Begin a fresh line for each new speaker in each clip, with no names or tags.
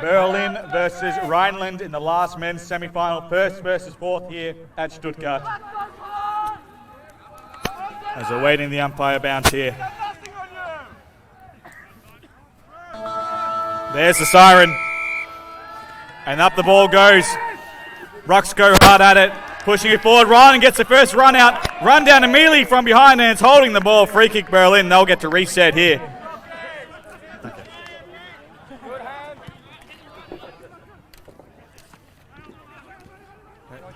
Berlin versus Rheinland in the last men's semi-final, first versus fourth here at Stuttgart. As we're waiting the umpire bounce here. There's the siren. And up the ball goes. Rocks go hard at it, pushing it forward. Ryan gets the first run out. Run down immediately from behind, and it's holding the ball. Free kick Berlin. They'll get to reset here.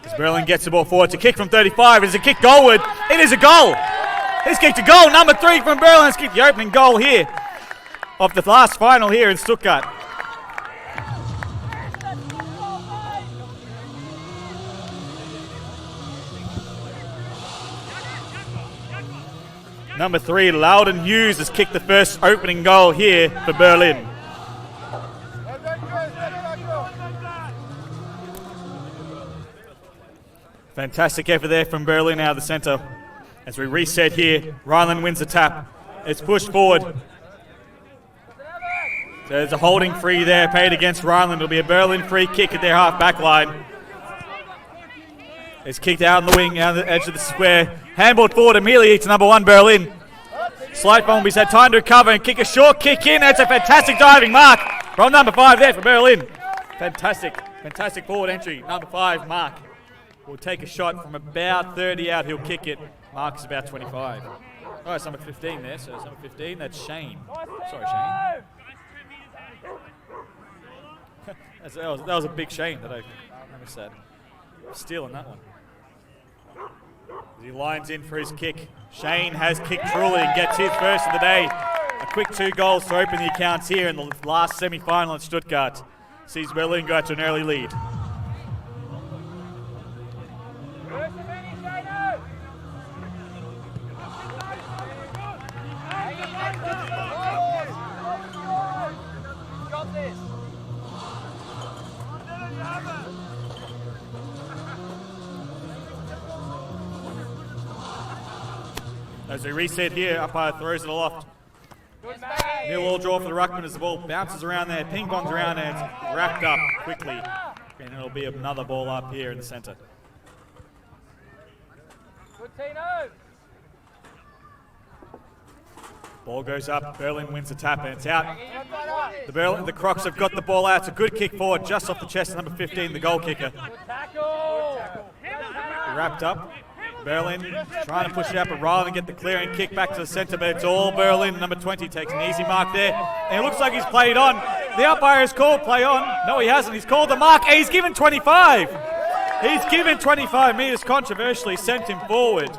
As Berlin gets the ball forward to kick from 35. Is a kick goalward. It is a goal. He's kicked a goal. Number 3 from Berlin has kicked the opening goal here of the last final here in Stuttgart. Number 3, Loudon Hughes has kicked the first opening goal here for Berlin. Fantastic effort there from Berlin out of the centre. As we reset here, Rheinland wins the tap. It's pushed forward. So there's a holding free there paid against Rheinland. It'll be a Berlin free kick at their half back line. It's kicked out on the wing, out on the edge of the square. Handballed forward immediately to number 1, Berlin. Slight fumble, he's had time to recover and kick a short kick in. That's a fantastic diving mark from number 5 there for Berlin. Fantastic forward entry. Number 5, Mark, will take a shot from about 30 out. He'll kick it. Mark is about 25. Oh, it's number 15 there. So it's number 15. That's Shane. Sorry, Shane. that was a big Shane that I missed that. Stealing that one. As he lines in for his kick. Shane has kicked truly and gets his first of the day. A quick 2 goals to open the accounts here in the last semi-final at Stuttgart. Sees Berlin go out to an early lead. As we reset here, umpire throws it aloft. Nil all draw for the ruckman as the ball bounces around there, ping pongs around there, it's wrapped up quickly. And it'll be another ball up here in the centre. Ball goes up, Berlin wins the tap and it's out. The Crocs have got the ball out. It's a good kick forward just off the chest of number 15, the goal kicker. Wrapped up. Berlin trying to push it up, but Rheinland get the clearing kick back to the centre, but it's all Berlin. Number 20 takes an easy mark there. And it looks like he's played on. The umpire has called play on. No, he hasn't. He's called the mark, and he's given 25. He's given 25 metres, controversially sent him forward.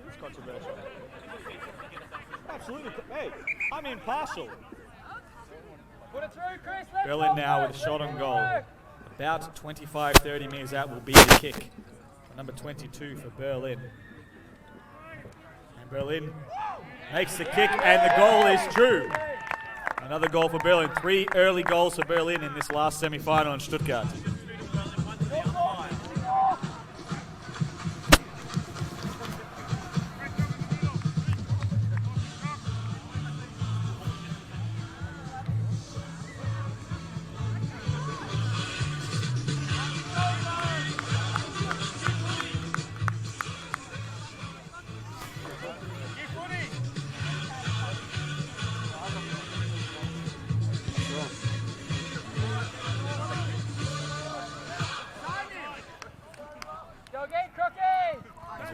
It's controversial. Absolutely. Hey, I'm impartial. Berlin now with a shot on goal. About 25-30 metres out will be the kick. Number 22 for Berlin. And Berlin makes the kick and the goal is true. Another goal for Berlin. 3 early goals for Berlin in this last semi-final in Stuttgart.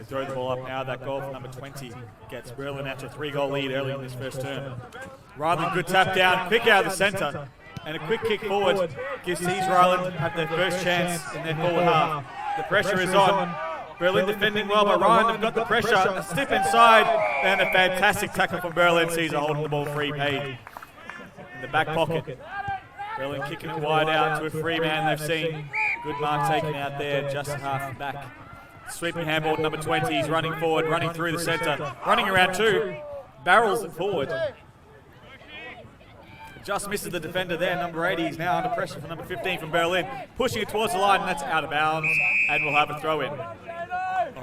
Throw the ball up now. That goal for number 20 gets Berlin out to a 3-goal lead early in this first term. Rheinland, good tap down, quick out of the centre, and a quick kick forward gives Rheinland have their first chance in their forward half. The pressure is on. Berlin defending well, but Rheinland have got the pressure. A stiff inside, and a fantastic tackle from Berlin. Caesar holding the ball free, paid in the back pocket. Berlin kicking it wide out to a free man they've seen. Good mark taken out there, just half back. Sweeping handball, number 20, he's running forward, running through the centre, running around 2, barrels it forward. Just misses the defender there, number 80, he's now under pressure for number 15 from Berlin, pushing it towards the line, and that's out of bounds, and we'll have a throw in.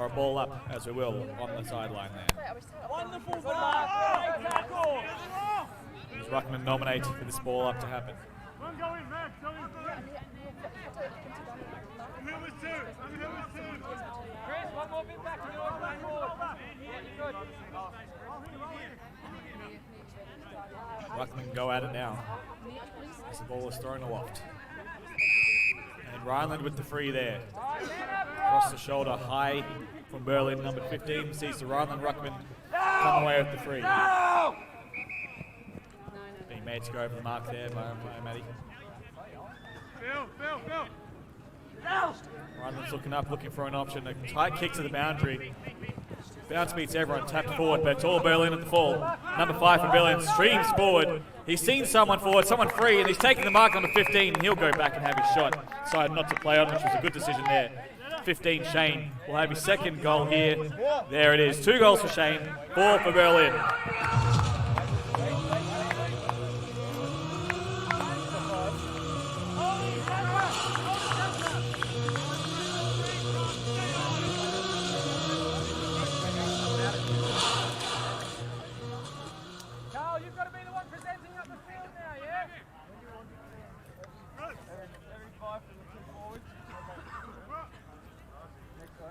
or a ball up, as we will, on the sideline there.
Wonderful tackle.
Does Ruckman nominate for this ball up to happen? Ruckman can go at it now as the ball is thrown aloft. And Rheinland with the free there. Across the shoulder, high from Berlin, number 15, sees the Rheinland Ruckman come away with the free. Being made to go over the mark there by Matty. Rheinland's looking up, looking for an option. A tight kick to the boundary. Bounce beats everyone, tapped forward, but it's all Berlin at the fall. Number 5 for Berlin streams forward. He's seen someone forward, someone free, and he's taking the mark, number 15, and he'll go back and have his shot. Decided not to play on, which was a good decision there. 15, Shane will have his second goal here. There it is, 2 goals for Shane, 4 for Berlin.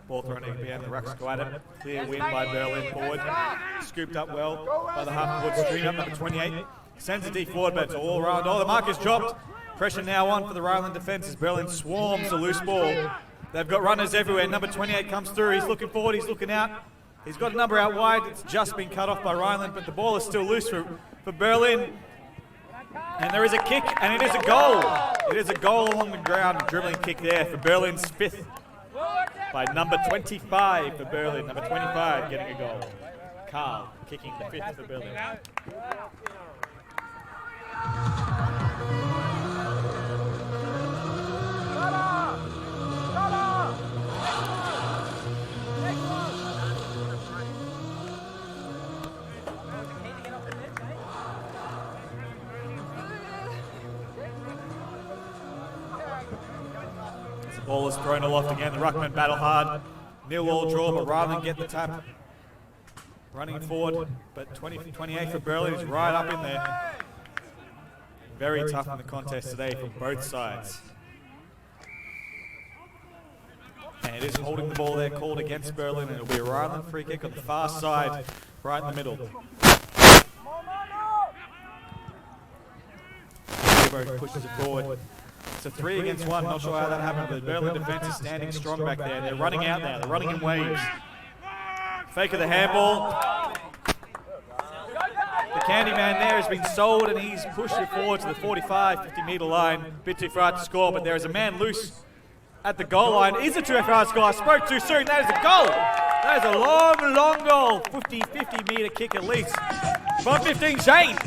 Ball thrown in again, the Rucks go at it. Clear win by Berlin forward. Scooped up well by the half-forward streamer, number 28. Sends the D forward, but it's all around. Oh, the mark is dropped. Pressure now on for the Rheinland defence as Berlin swarms the loose ball. They've got runners everywhere. Number 28 comes through. He's looking forward, he's looking out. He's got a number out wide. It's just been cut off by Rheinland, but the ball is still loose for Berlin. And there is a kick, and it is a goal. It is a goal along the ground, a dribbling kick there for Berlin's 5th. By number 25 for Berlin. Number 25 getting a goal. Carl kicking the 5th for Berlin. Ball is thrown aloft again. The Ruckman battle hard. 0-0 draw, but Rheinland get the tap. Running forward, but 28 for Berlin is right up in there. Very tough in the contest today from both sides. And it is holding the ball there, called against Berlin, and it'll be a Rheinland free kick on the far side, right in the middle. Pushes it forward. It's a 3 against 1, not sure how that happened, but the Berlin defence is standing strong back there. They're running out now, they're running in waves. Fake of the handball. The candy man there has been sold and he's pushed it forward to the 45, 50 metre line. Bit too far to score, but there is a man loose at the goal line. Is it too far to score? I spoke too soon, that is a goal. That is a long, long goal. 50 metre kick at least. From 15, Shane.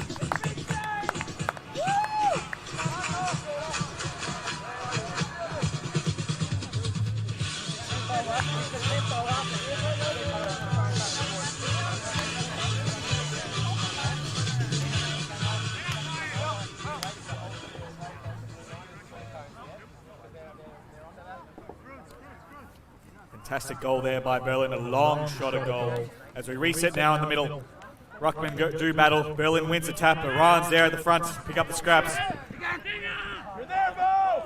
Fantastic goal there by Berlin, a long shot at goal. As we reset now in the middle, Ruckman do battle. Berlin wins the tap, but Ryan's there at the front to pick up the scraps.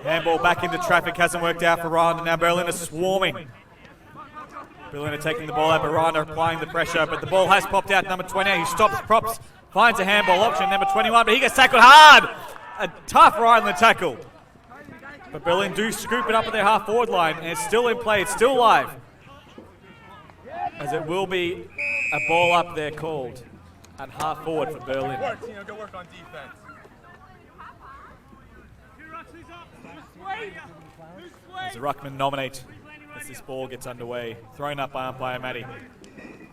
Handball back into traffic, hasn't worked out for Ryan, and now Berlin is swarming. Berlin are taking the ball out, but Ryan are applying the pressure, but the ball has popped out. Number 28, he stops, props, finds a handball option. Number 21, but he gets tackled hard. A tough Rheinland tackle. But Berlin do scoop it up at their half-forward line, and it's still in play, it's still live. As it will be a ball up there called at half-forward for Berlin.
Go work on defense.
As the Ruckman nominate as this ball gets underway. Thrown up by umpire Matty.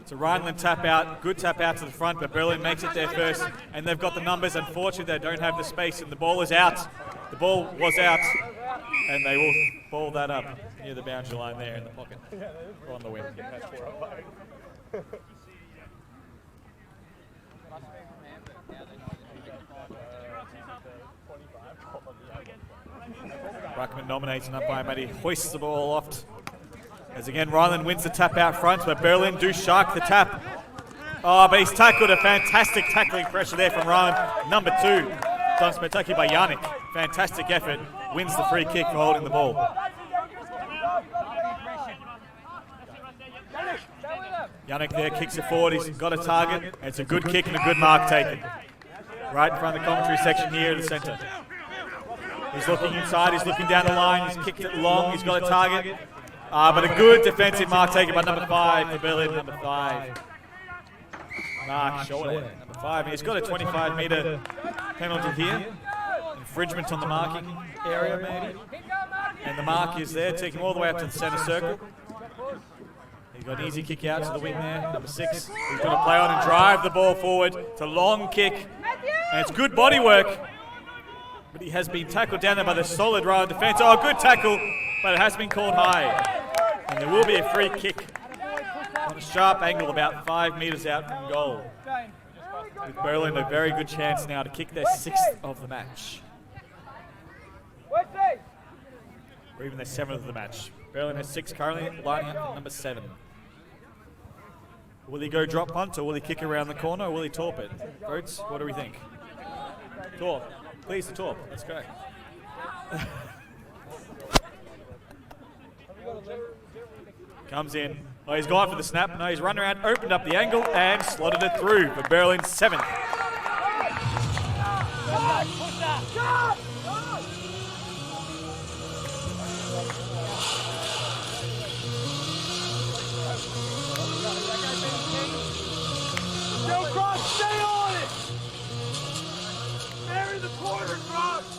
It's a Rheinland tap out, good tap out to the front, but Berlin makes it there first, and they've got the numbers. Unfortunately, they don't have the space, and the ball is out. The ball was out, and they will ball that up near the boundary line there in the pocket. Or on the wing. Ruckman nominates an umpire Matty, hoists the ball aloft. As again, Rheinland wins the tap out front, but Berlin do shark the tap. Oh, but he's tackled. A fantastic tackling pressure there from Rheinland. Number 2, done spectacular by Yannick. Fantastic effort. Wins the free kick for holding the ball. Yannick there kicks it forward. He's got a target. It's a good kick and a good mark taken. Right in front of the commentary section here in the centre. He's looking inside. He's looking down the line. He's kicked it long. He's got a target. But a good defensive mark taken by number 5 for Berlin. Number 5. Mark short. Number 5. He's got a 25-metre penalty here. Infringement on the marking area, maybe. And the mark is there, taking all the way up to the centre circle. He's got an easy kick out to the wing there. Number 6. He's going to play on and drive the ball forward. It's a long kick. And it's good body work. But he has been tackled down there by the solid Rheinland defence. Oh, good tackle, but it has been called high. And there will be a free kick on a sharp angle about 5 metres out from goal. With Berlin a very good chance now to kick their 6th of the match. Or even their 7th of the match. Berlin has 6 currently, lining up at number 7. Will he go drop punt, or will he kick around the corner, or will he torp it? Votes, what do we think? Torp. Please, the torp. Let's go. Comes in. Oh, he's gone for the snap. No, he's run around, opened up the angle, and slotted it through for Berlin's 7th.
Go Crocs, stay on it! Bury the corner, Crocs!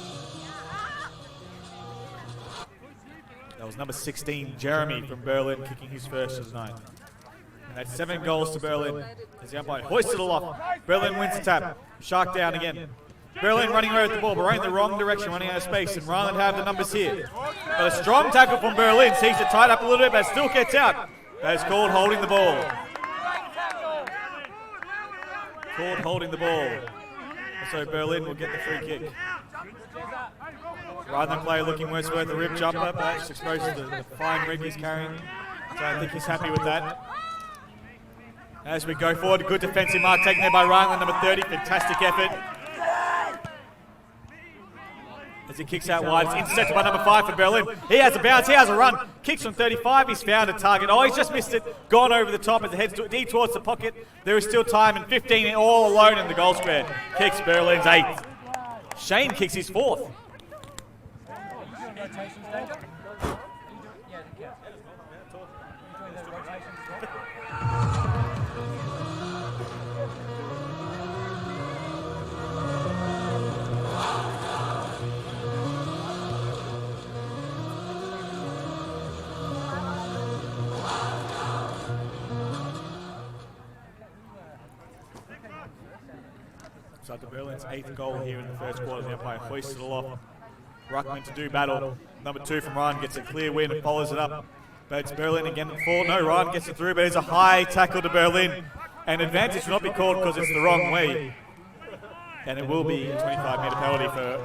That was number 16, Jeremy from Berlin, kicking his first of the night. And that's 7 goals to Berlin as the umpire hoisted it aloft. Berlin wins the tap. Shark down again. Berlin running away with the ball, but running the wrong direction, running out of space, and Rheinland have the numbers here. But a strong tackle from Berlin seems to tie it up a little bit, but still gets out. That is called holding the ball. Called holding the ball. So Berlin will get the free kick. Rheinland player looking worse worth a rib jumper, but that's exposed to the fine rig he's carrying. So I think he's happy with that. As we go forward, good defensive mark taken there by Rheinland, number 30. Fantastic effort. As he kicks out wide, it's intercepted by number 5 for Berlin. He has a bounce, he has a run. Kicks from 35, he's found a target. Oh, he's just missed it. Gone over the top as it heads deep towards the pocket. There is still time, and 15 all alone in the goal square. Kicks Berlin's 8th. Shane kicks his 4th. So after Berlin's 8th goal here in the first quarter, the umpire hoisted it aloft. Ruckman to do battle. Number 2 from Ryan gets a clear win and follows it up. But it's Berlin again at 4. No, Ryan gets it through, but it's a high tackle to Berlin. And advantage will not be called because it's the wrong way. And it will be a 25-metre penalty for...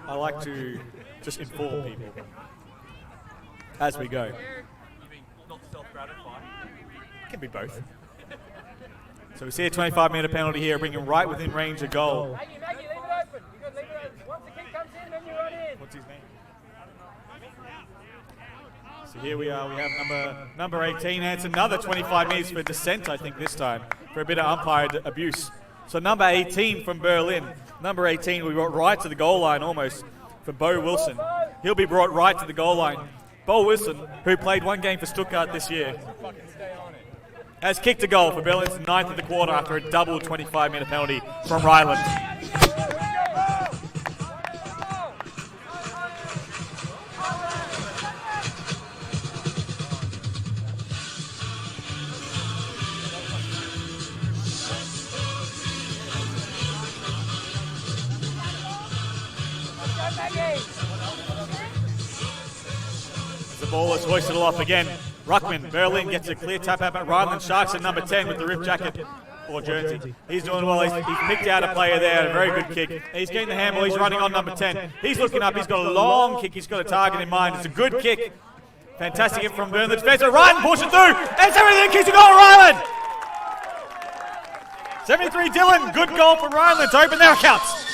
I like to just inform people as we go. It can be both. So we see a 25-metre penalty here, bringing right within range of goal.
Maggie, leave it open. You can leave it open. Once the kick comes in, then you run in.
What's his name? So here we are. We have number 18, and it's another 25 metres for dissent, I think, this time, for a bit of umpire abuse. So number 18 from Berlin. Number 18, we brought right to the goal line almost for Bo Wilson. He'll be brought right to the goal line. Bo Wilson, who played 1 game for Stuttgart this year, has kicked a goal for Berlin's 9th of the quarter after a double 25-metre penalty from Rheinland. The ball is hoisted aloft again. Ruckman, Berlin gets a clear tap out, but Rheinland sharks at number 10 with the rip jacket. or jersey. He's doing well. He's picked out a player there, a very good kick. He's getting the handball. He's running on number 10. He's looking up. He's got a long kick. He's got a target in mind. It's a good kick. Fantastic hit from Berlin. The defender, Ryan pushing through. And 73 kicks a goal, Rheinland. 73 Dylan. Good goal for Rheinland to open their accounts.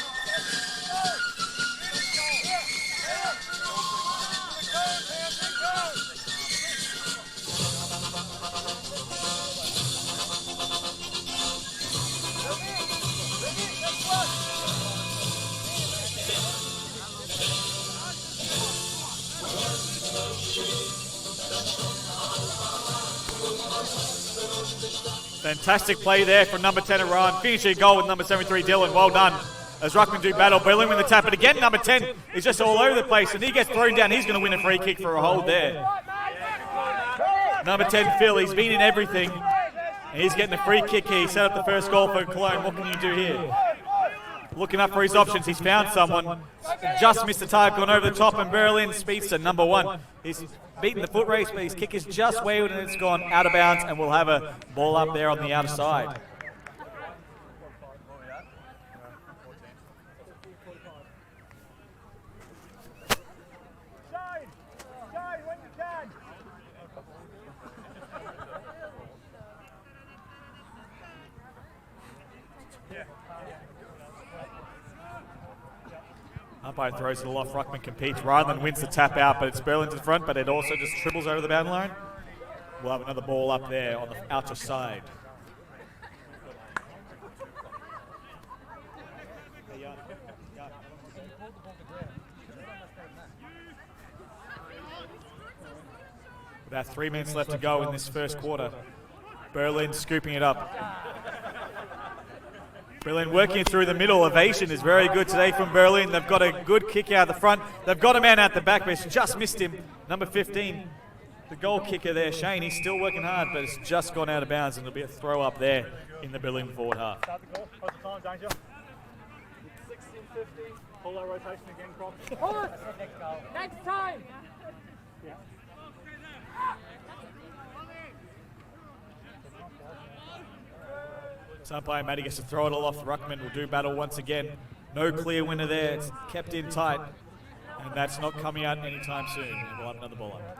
Fantastic play there from number 10 Iran. Finishing goal with number 73 Dylan. Well done. As Ruckman do battle. Berlin win the tap. But again, number 10 is just all over the place. And he gets thrown down. He's going to win a free kick for a hold there. Number 10 Phil. He's been in everything. And he's getting a free kick here. He set up the first goal for Cologne. What can you do here? Looking up for his options. He's found someone. Just missed the target. Gone over the top. And Berlin speedster number 1. He's beaten the foot race, but his kick is just wayward and it's gone out of bounds, and we'll have a ball up there on the outer side.
Shine when you can.
Umpire throws it off. Ruckman competes. Rheinland wins the tap out, but it's Berlin to the front, but it also just triples over the boundary line. We'll have another ball up there on the outer side. About 3 minutes left to go in this first quarter. Berlin scooping it up. Berlin working through the middle. Ovation is very good today from Berlin. They've got a good kick out the front. They've got a man out the back, but it's just missed him. Number 15, the goal kicker there, Shane. He's still working hard, but it's just gone out of bounds, and there'll be a throw up there in the Berlin forward half.
Start the goal. Hold the time, danger. 16:50. Pull that rotation again, Crocs.
Pull it! Next time!
Yeah.
Umpire Matty gets to throw it all off. Ruckman will do battle once again. No clear winner there. It's kept in tight. And that's not coming out anytime soon. And we'll have another ball up.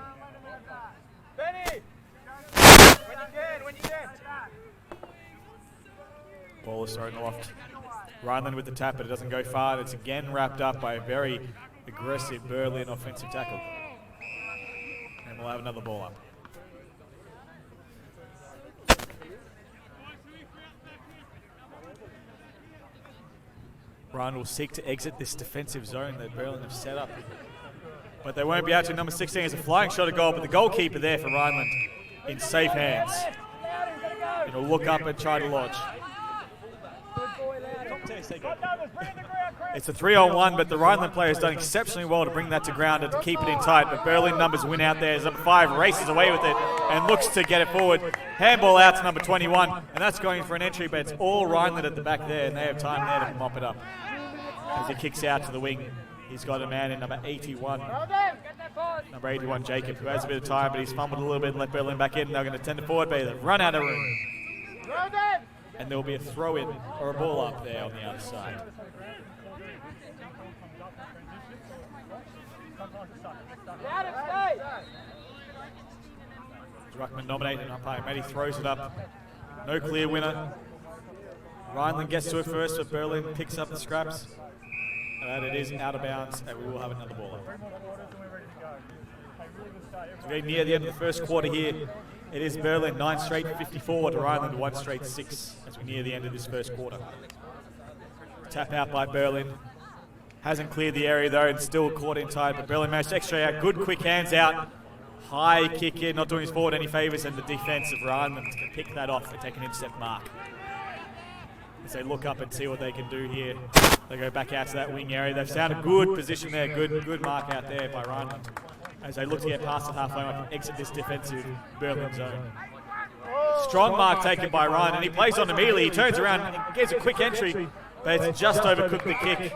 Benny! When you can.
Ball is thrown aloft. Rheinland with the tap, but it doesn't go far. It's again wrapped up by a very aggressive Berlin offensive tackle. And we'll have another ball up. Ryan will seek to exit this defensive zone that Berlin have set up. But they won't be able to. Number 16 is a flying shot at goal, but the goalkeeper there for Rheinland in safe hands. He'll look up and try to lodge. It's a 3-on-1, but the Rheinland player has done exceptionally well to bring that to ground and to keep it in tight. But Berlin numbers win out there as number 5 races away with it and looks to get it forward. Handball out to number 21, and that's going for an entry, but it's all Rheinland at the back there, and they have time there to mop it up. As he kicks out to the wing, he's got a man in number 81. Number 81, Jacob, who has a bit of time, but he's fumbled a little bit and let Berlin back in. They're going to tend to forward, but they've run out of room. And there will be a throw-in or a ball up there on the outer side. Ruckman nominated umpire. Matty throws it up. No clear winner. Rheinland gets to it first, but Berlin picks up the scraps. And it is out of bounds, and we will have another ball up. So we're near the end of the first quarter here. It is Berlin 9 straight 54 to Rheinland 1 straight 6 as we near the end of this first quarter. Tap out by Berlin. Hasn't cleared the area though and still caught in tight, but Berlin managed to extra out. Good quick hands out. High kick in, not doing his forward any favours, and the defence of Rheinland can pick that off and take an intercept mark. As they look up and see what they can do here. They go back out to that wing area. They've found a good position there, good mark out there by Rheinland. As they look to get past the halfway mark and exit this defensive Berlin zone. Strong mark taken by Ryan, and he plays on immediately. He turns around and gets a quick entry, but it's just overcooked the kick.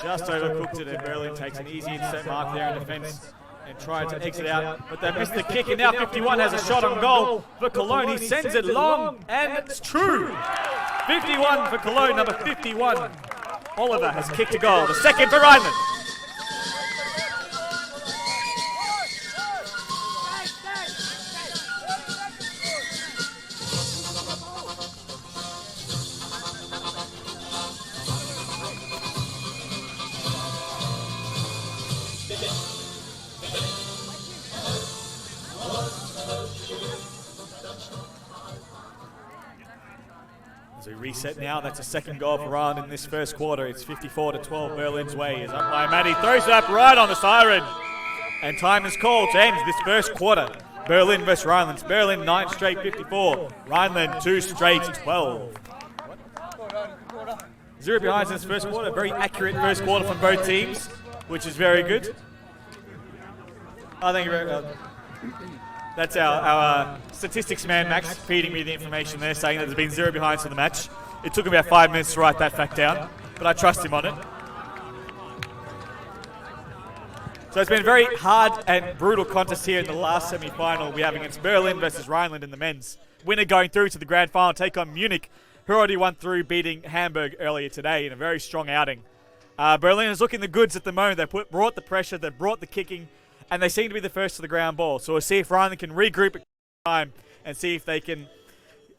Just overcooked it, and Berlin takes an easy intercept mark there in defence and tried to exit out, but they missed the kick, and now 51 has a shot on goal for Cologne. He sends it long, and it's true. 51 for Cologne, number 51. Oliver has kicked a goal. The second for Rheinland. As we reset now, that's a second goal for Rheinland in this first quarter. It's 54-12 Berlin's way. Is up by Matty, throws it up right on the siren. And time is called to end this first quarter. Berlin versus Rheinland. Berlin 9 straight 54. Rheinland 2 straight 12. 0 behinds in this first quarter. Very accurate first quarter from both teams, which is very good. Thank you very much. That's our statistics man, Max, feeding me the information there, saying that there's been 0 behinds for the match. It took him about 5 minutes to write that fact down, but I trust him on it. So it's been a very hard and brutal contest here in the last semi-final we have against Berlin versus Rheinland in the men's. Winner going through to the grand final, take on Munich, who already won through, beating Hamburg earlier today in a very strong outing. Berlin is looking the goods at the moment. They brought the pressure, they brought the kicking, and they seem to be the first to the ground ball. So we'll see if Rheinland can regroup at time and see if they can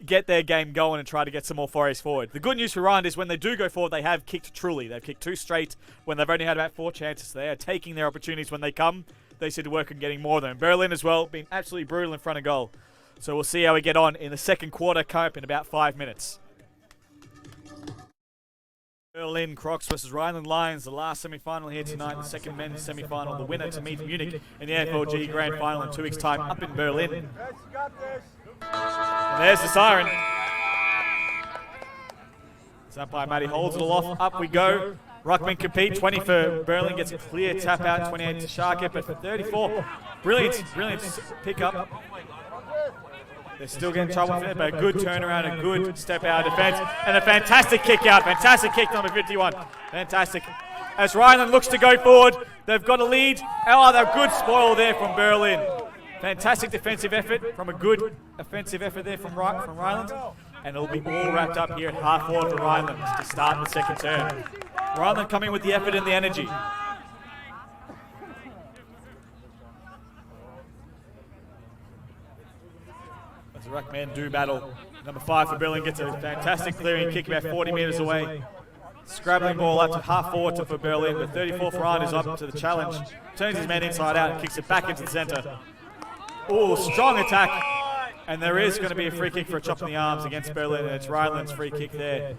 get their game going and try to get some more forays forward. The good news for Rheinland is when they do go forward, they have kicked truly. They've kicked 2 straight when they've only had about 4 chances. So they are taking their opportunities when they come. They seem to work on getting more of them. Berlin as well, been absolutely brutal in front of goal. So we'll see how we get on in the second quarter, coming up in about 5 minutes. Berlin Crocs versus Rheinland Lions, the last semi-final here tonight, the second men's semi-final, the winner to meet Munich in the AFLG Grand Final in 2 weeks' time up in Berlin. And there's the siren. It's up by Matty, holds it aloft, up we go. Ruckman compete, 20 for Berlin, gets a clear tap out, 28 to Sharkett, but for 34, brilliant pick up. They're still getting trouble with it, but a good turnaround, a good step out of defense, and a fantastic kick out. Fantastic kick, number 51. Fantastic. As Rheinland looks to go forward, they've got a lead. Oh, they're good spoil there from Berlin. Fantastic defensive effort from a good offensive effort there from Rheinland. And it'll be all wrapped up here at half forward for Rheinland to start the second term. Rheinland coming with the effort and the energy. As the ruckmen do battle, number 5 for Berlin gets a fantastic clearing kick about 40 metres away. Scrabbling ball up to half forward for Berlin, but 34 for Ryan is up to the challenge. Turns his man inside out and kicks it back into the centre. Oh, strong attack. And there is going to be a free kick for a chop in the arms against Berlin, and it's Rheinland's free kick there.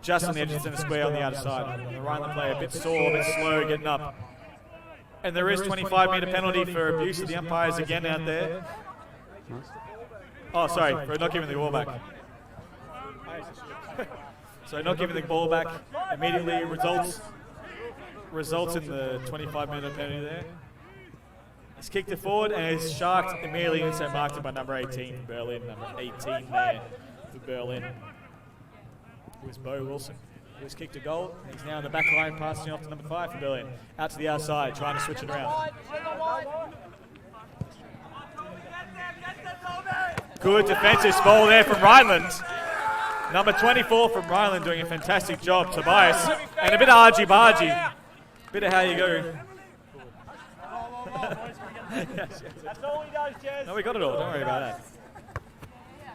Just on the edge of the centre square on the outer side. And the Rheinland player a bit sore, a bit slow getting up. And there is 25-metre penalty for abuse of the umpires again out there. Oh, sorry, for not giving the ball back. So not giving the ball back immediately results in the 25-minute penalty there. It's kicked it forward and is sharked immediately, and so marked it by number 18 for Berlin. Number 18 there for Berlin. It was Bo Wilson, who has kicked a goal. He's now in the back line, passing off to number 5 for Berlin. Out to the outside, trying to switch it around. Good defensive ball there from Rheinland. Number 24 from Rheinland doing a fantastic job, Tobias. And a bit of argy-bargy. Bit of how you go. Yes.
That's all he does, Jez.
No, we got it all. Don't worry about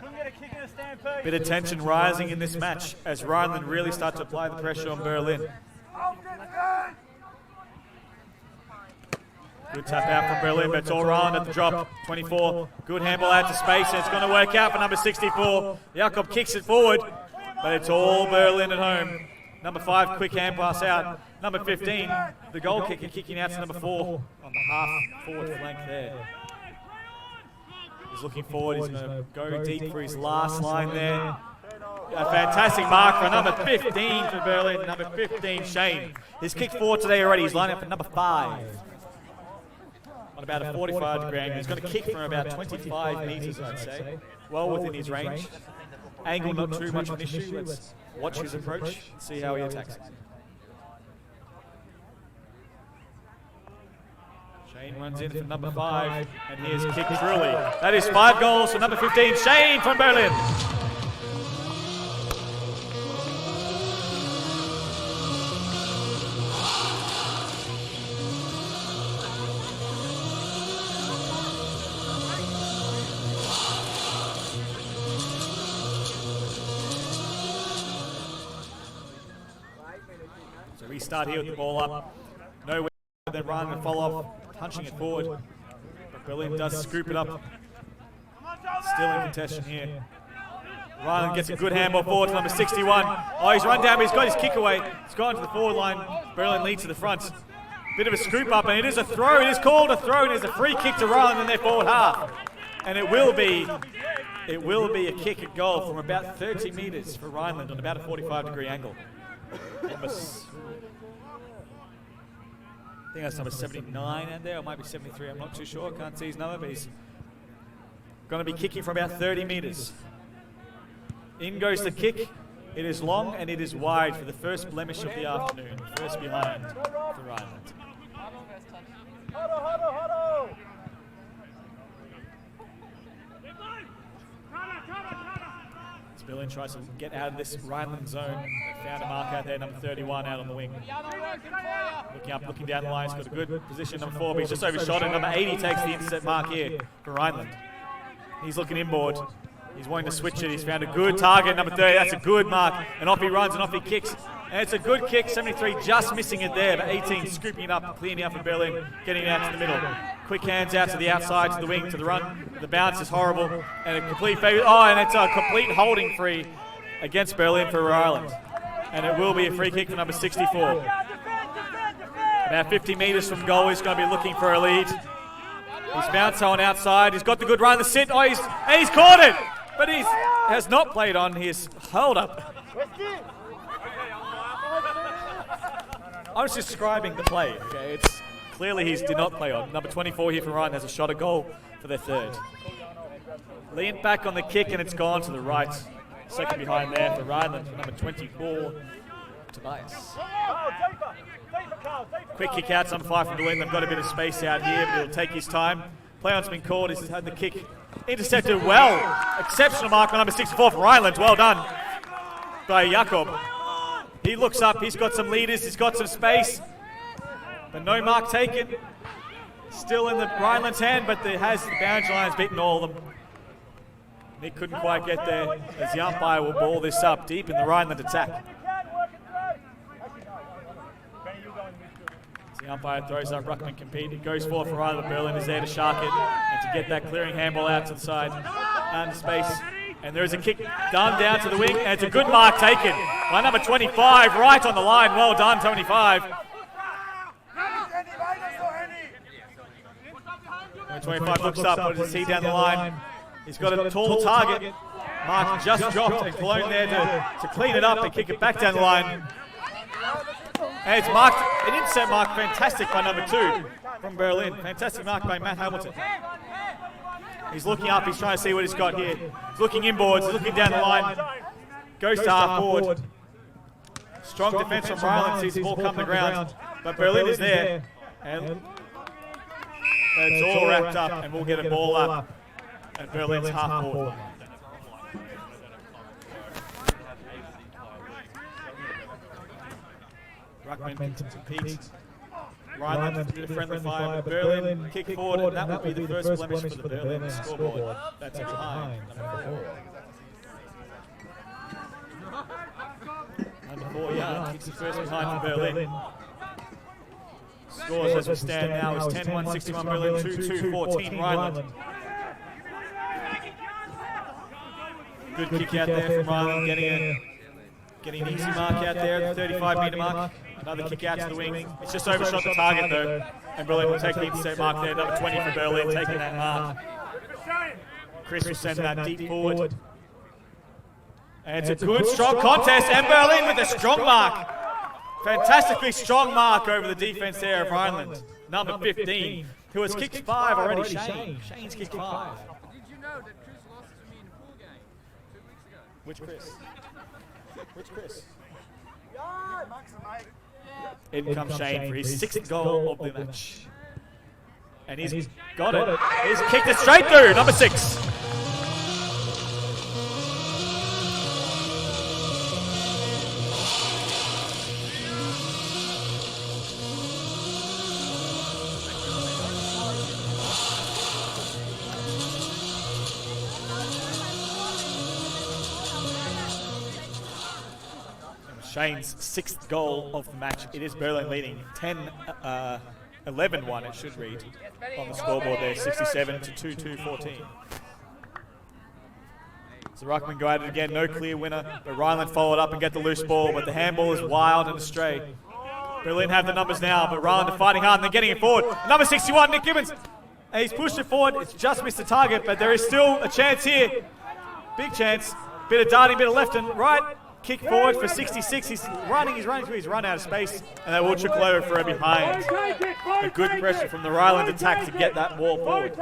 that. Bit of tension rising in this match as Rheinland really start to apply the pressure on Berlin. Good tap out from Berlin, but it's all Rheinland at the drop. 24, good handball out to space, and it's going to work out for number 64. Jakob kicks it forward, but it's all Berlin at home. Number 5, quick hand pass out. Number 15, the goal kicker kicking out to number 4 on the half forward flank there. He's looking forward, he's going to go deep for his last line there. A fantastic mark for number 15 for Berlin, number 15, Shane. He's kicked forward today already, he's lined up for number 5. On about a 45-degree angle. He's going to kick from about 25 metres, I'd say. Well within his range. Angle not too much of an issue. Let's watch his approach and see how he attacks it. Shane runs in for number 5, and here's kicked truly. That is 5 goals for number 15, Shane from Berlin. tricky start here with the ball up. No way, then run and follow off, punching it forward. But Berlin does scoop it up. Still in contention here. Rheinland gets a good handball forward to number 61. Oh, he's run down, but he's got his kick away. He's gone to the forward line. Berlin leads to the front. Bit of a scoop up, and it is a throw. It is called a throw, and it's a free kick to Rheinland in their forward half. And it will be a kick at goal from about 30 metres for Rheinland on about a 45-degree angle. I think that's number 79 out there, or might be 73, I'm not too sure. Can't see his number, but he's going to be kicking from about 30 metres. In goes the kick. It is long and it is wide for the first blemish of the afternoon. First behind for Rheinland. As Berlin tries to get out of this Rheinland zone. They found a mark out there, number 31 out on the wing. Looking up, looking down the line. He's got a good position, number 4, but he's just overshot, and number 80 takes the intercept mark here for Rheinland. He's looking inboard. He's wanting to switch it. He's found a good target, number 30. That's a good mark. And off he runs and off he kicks. And it's a good kick. 73 just missing it there, but 18 scooping it up, cleaning up for Berlin, getting it out to the middle. Quick hands out to the outside, to the wing, to the run. The bounce is horrible. And a complete favour. Oh, and it's a complete holding free against Berlin for Rheinland. And it will be a free kick for number 64. About 50 metres from goal, he's going to be looking for a lead. He's bounced on outside. He's got the good run, the sit. Oh, he's caught it! But he has not played on his hold-up. I was describing the play, okay? It's clearly he did not play on. Number 24 here for Ryan has a shot at goal for their third. Leaned back on the kick and it's gone to the right. Second behind there for Rheinland, number 24, Tobias. Quick kick out, number 5 from the wing. They've got a bit of space out here, but it'll take his time. Play on's been called. He's had the kick intercepted well. Exceptional mark on number 64 for Rheinland. Well done by Jakob. He looks up. He's got some leaders. He's got some space. But no mark taken. Still in the Rhineland's hand, but the boundary line's beaten all of them. Nick couldn't quite get there as the umpire will ball this up deep in the Rhineland attack. The umpire throws up, Ruckman compete. It goes forward for Rheinland. Berlin is there to shark it and to get that clearing handball out to the side, out into space. And there is a kick done down to the wing, and it's a good mark taken by number 25, right on the line. Well done, 25. Number 25 looks up, what does he see down the line? He's got a tall target. Mark just dropped, and Cologne there to clean it up and kick it back down the line. And it's marked, an intercept mark, fantastic by number 2 from Berlin. Fantastic mark by Matt Hamilton. He's looking up, he's trying to see what he's got here. He's looking inboards, he's looking down the line. Goes to half forward. Strong defence from Rheinland, sees the ball come to the ground. But Berlin is there. And it's all wrapped up, and we'll get a ball up at Berlin's half forward. Ruckman to compete. Rheinland did a friendly fire, but Berlin kick forward, and that will be the first blemish for the Berlin scoreboard. That's behind number 4. Number 4, yeah, kicks the first behind for Berlin. Scores as we stand now is 10-1, 61 Berlin, 2-2, 14 Rheinland. Good kick out there from Rheinland, getting an easy mark out there at the 35-metre mark. Another kick out to the wing. It's just overshot the target though. And Berlin will take the intercept mark there. Number 20 for Berlin, taking that mark. Chris will send that deep forward. And it's a good, strong contest. And Berlin with a strong mark. Fantastically strong mark over the defence there of Rheinland. Number 15, who has kicked 5 already, Shane. Shane's kicked 5.
Did you know that Chris lost to me in a pool game 2 weeks ago?
Which Chris? Which Chris? In comes Shane for his 6th goal of the match. And he's got it. He's kicked it straight through, number 6. Shane's 6th goal of the match. It is Berlin leading 11-1, it should read on the scoreboard there, 67 to 2-2-14. So Ruckman go at it again, no clear winner, but Rheinland followed up and get the loose ball, but the handball is wild and astray. Berlin have the numbers now, but Rheinland are fighting hard and they're getting it forward. Number 61, Nick Gibbons, and he's pushed it forward. It's just missed the target, but there is still a chance here. Big chance. Bit of darting, bit of left and right. Kick forward for 66. He's running through. He's run out of space, and they will trickle over for a behind. A good pressure from the Rheinland attack to get that ball forward.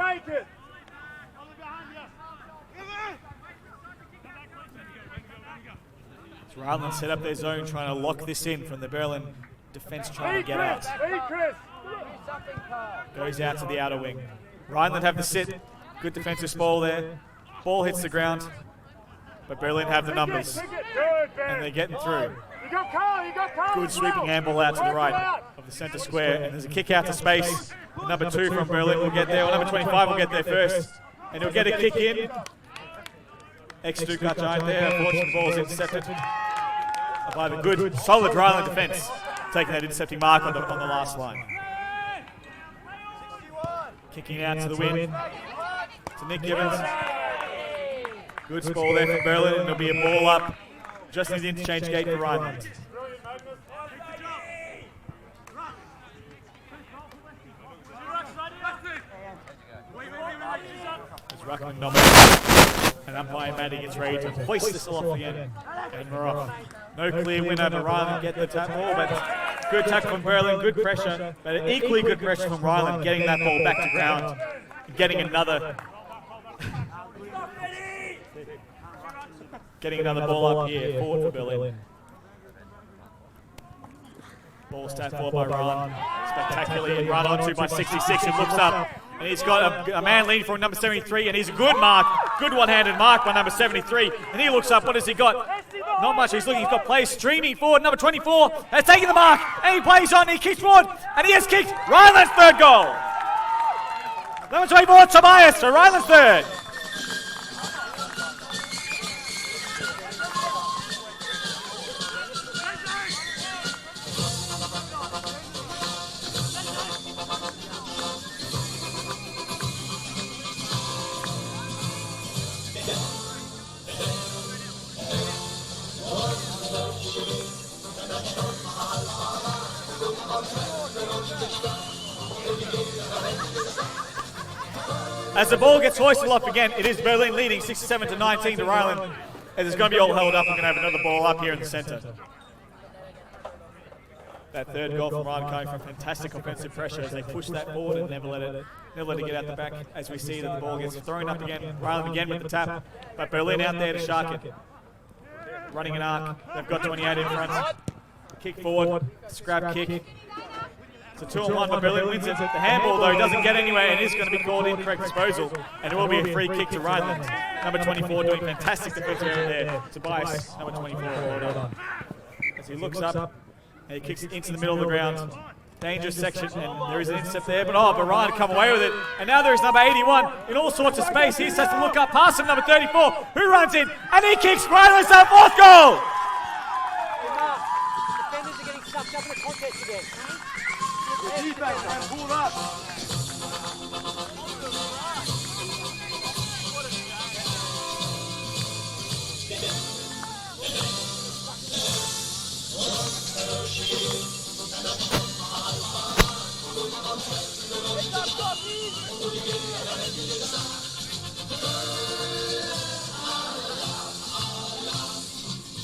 Rheinland set up their zone, trying to lock this in from the Berlin defense, trying to get out. Goes out to the outer wing. Rheinland have the sit. Good defensive spoil there. Ball hits the ground, but Berlin have the numbers, and they're getting through. Good sweeping handball out to the right of the centre square, and there's a kick out to space. Number 2 from Berlin will get there, or number 25 will get there first, and he'll get a kick in. Ex-Stuttgart Giant there, unfortunately the ball is intercepted by the good, solid Rheinland defence, taking that intercepting mark on the last line. Kicking out to the win to Nick Gibbons. Good ball there for Berlin, and there'll be a ball up just near the interchange gate for Rheinland. As Ruckman nominated, and umpire Maddie gets ready to hoist this off again. And we're off. No clear winner, but Rheinland get the tap ball, but good tackle from Berlin, good pressure, but equally good pressure from Rheinland, getting that ball back to ground, getting another ball up here, forward for Berlin. Ball stat forward by Rheinland, spectacularly, and run onto by 66, who looks up. And he's got a man leading for number 73, and he's a good mark, good one-handed mark by number 73. And he looks up, what has he got? Not much, he's looking, he's got play streaming forward. Number 24 has taken the mark, and he plays on, he kicks forward, and he has kicked Rheinland's 3rd goal. Number 24, Tobias, for Rheinland's 3rd. As the ball gets hoisted off again, it is Berlin leading 67 to 19 to Rheinland. And it's going to be all held up. We're going to have another ball up here in the centre. That 3rd goal from Rheinland coming from fantastic offensive pressure as they push that forward and never let it get out the back. As we see that the ball gets thrown up again. Rheinland again with the tap, but Berlin out there to shark it. Running an arc. They've got 28 in front. Kick forward, scrap kick. It's a 2-on-1, but Berlin wins it. The handball, though, doesn't get anywhere and is going to be called incorrect disposal. And it will be a free kick to Rheinland. Number 24 doing fantastic defensive there. Tobias, number 24, well done. As he looks up, and he kicks it into the middle of the ground. Dangerous section, and there is an intercept there, but Ryan come away with it. And now there is number 81 in all sorts of space. He just has to look up past him, number 34, who runs in, and he kicks Rheinland's 4th goal!
Defenders are getting sucked up in the contest again.
Pull up.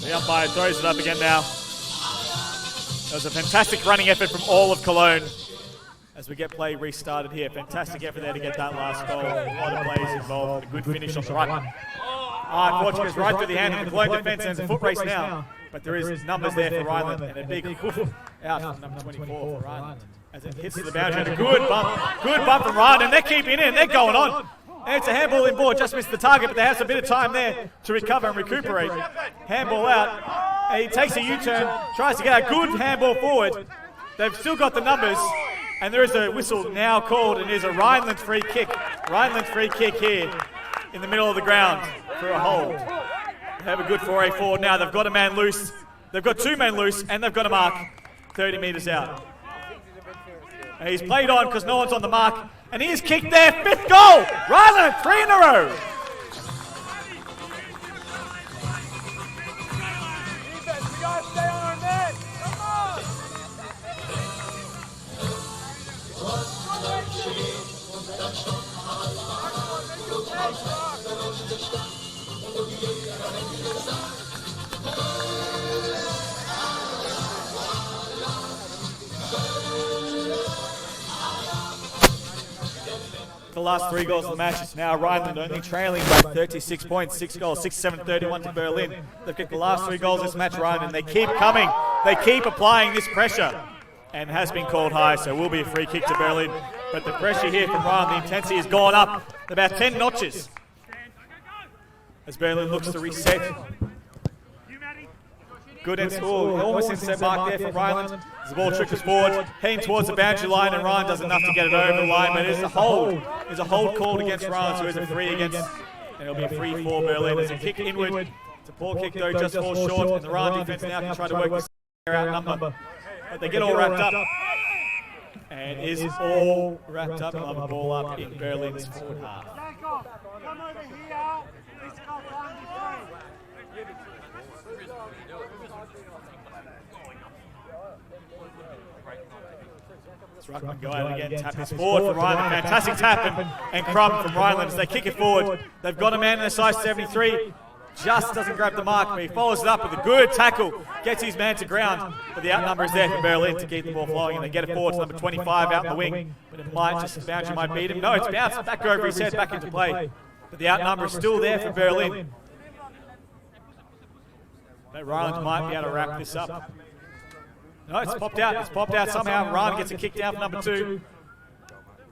The umpire throws it up again now. That was a fantastic running effort from all of Cologne as we get play restarted here. Fantastic effort there to get that last goal. A lot of players involved. A good finish on the right. Unfortunately, it's right through the hand of the Cologne defence, and it's a foot race now. But there is numbers there for Rheinland, and a big hoof out from number 24 for Rheinland. As it hits the boundary, and a good bump from Rheinland, and they're keeping it in, they're going on. And it's a handball in board, just missed the target, but they have a bit of time there to recover and recuperate. Handball out, and he takes a U-turn, tries to get a good handball forward. They've still got the numbers, and there is a whistle now called, and there's a Rheinland free kick. Rheinland free kick here in the middle of the ground for a hold. They have a good foray forward now. They've got a man loose. They've got 2 men loose, and they've got a mark 30 metres out. And he's played on because no one's on the mark, and he is kicked there. 5th goal! Rheinland, 3 in a row.
Defense, we gotta stay on our men. Come on.
The last 3 goals of the match is now Rheinland only trailing by 36 points, 6 goals, 6-7-31 to Berlin. They've kicked the last 3 goals of this match, Rheinland. They keep coming. They keep applying this pressure. And has been called high, so will be a free kick to Berlin. But the pressure here from Rheinland, the intensity has gone up about 10 notches. As Berlin looks to reset. Good and almost inset mark there for Rheinland. As the ball trickles forward, heading towards the boundary line, and Ryan does enough to get it over the line, but it is a hold. There's a hold called against Ryan, so it's a free against, and it'll be a free for Berlin. There's a kick inward. It's a poor kick though, just falls short, and the Ryan defense now can try to work this outnumber. But they get all wrapped up. And it is all wrapped up. They'll have a ball up in Berlin's forward half.
Come over here. Let's go down the front.
Ruckman go out again, tap this forward for Rheinland. Fantastic tap and crumb from Rheinland as they kick it forward. They've got a man in the size 73. Just doesn't grab the mark, but he follows it up with a good tackle. Gets his man to ground, but the outnumber is there for Berlin to keep the ball flowing, and they get it forward to number 25 out in the wing. But it might just, the boundary might beat him. No, it's bounced back over his head, back into play. But the outnumber is still there for Berlin. But Rheinland might be able to wrap this up. No, it's popped out. It's popped out somehow. Ryan gets a kick down for number 2.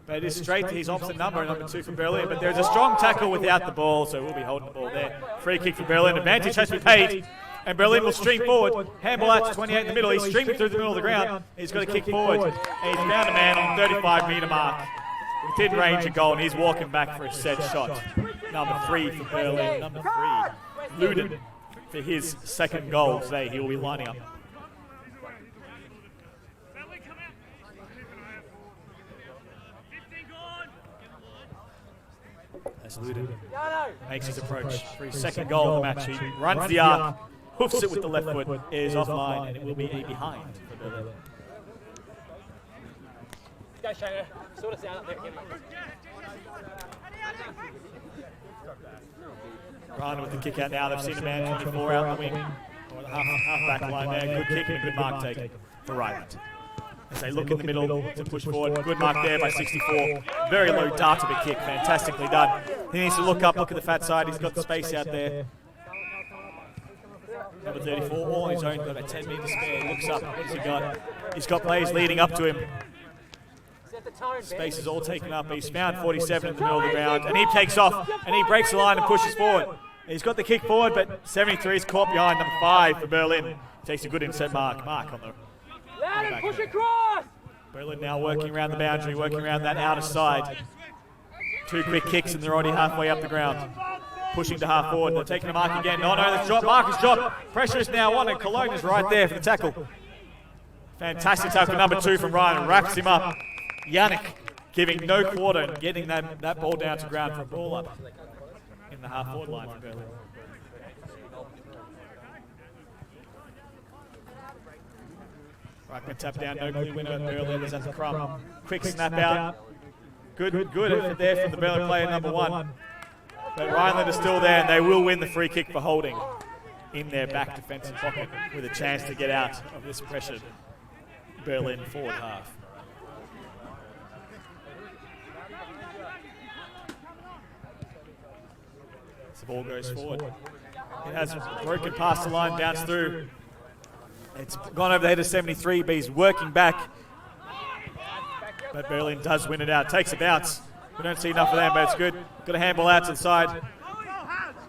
But it is straight to his opposite number 2 for Berlin. But there's a strong tackle without the ball, so we'll be holding the ball there. Free kick for Berlin. Advantage has to be paid. And Berlin will stream forward. Handball out to 28 in the middle. He's streaming through the middle of the ground. He's got a kick forward. And he's found a man on the 35-metre mark. Within range of goal, and he's walking back for a set shot. Number 3 for Berlin. Number 3, Luden, for his 2nd goal today. He will be lining up. As Luden makes his approach for his 2nd goal of the match. He runs the arc, hoofs it with the left foot, is offline, and it will be a behind for Berlin.
Go, Shana. Sort us out up there again, mate.
Rheinland with the kick out now. They've seen a man 24 out the wing. Or the half back line there. Good kick and a good mark take for Rheinland. As they look in the middle to push forward. Good mark there by 64. Very low dartable kick. Fantastically done. He needs to look up, look at the fat side. He's got the space out there. Number 34, all on his own. Got about 10 metres spare. Looks up. What's he got? He's got players leading up to him. Space is all taken up. He's found 47 in the middle of the ground. And he takes off. And he breaks the line and pushes forward. He's got the kick forward, but 73 is caught behind number 5 for Berlin. Takes a good inset mark. Mark on the...
Loud, push across!
Berlin now working around the boundary, working around that outer side. 2 quick kicks and they're already halfway up the ground. Pushing to half forward. They're taking a mark again. Oh no, the drop. Mark is dropped. Pressure is now on and Cologne is right there for the tackle. Fantastic tackle, number 2 from Ryan. Wraps him up. Yannick giving no quarter and getting that ball down to ground for a ball up in the half forward line for Berlin. Ruckman tap down, no clear winner. Berlin is at the crumb. Quick snap out. Good effort there from the Berlin player, number 1. But Rheinland is still there and they will win the free kick for holding in their back defensive pocket with a chance to get out of this pressured Berlin forward half. The ball goes forward. It has broken past the line, bounced through. It's gone over the head of 73, but he's working back. But Berlin does win it out. Takes a bounce. We don't see enough of them, but it's good. Got a handball out to the side.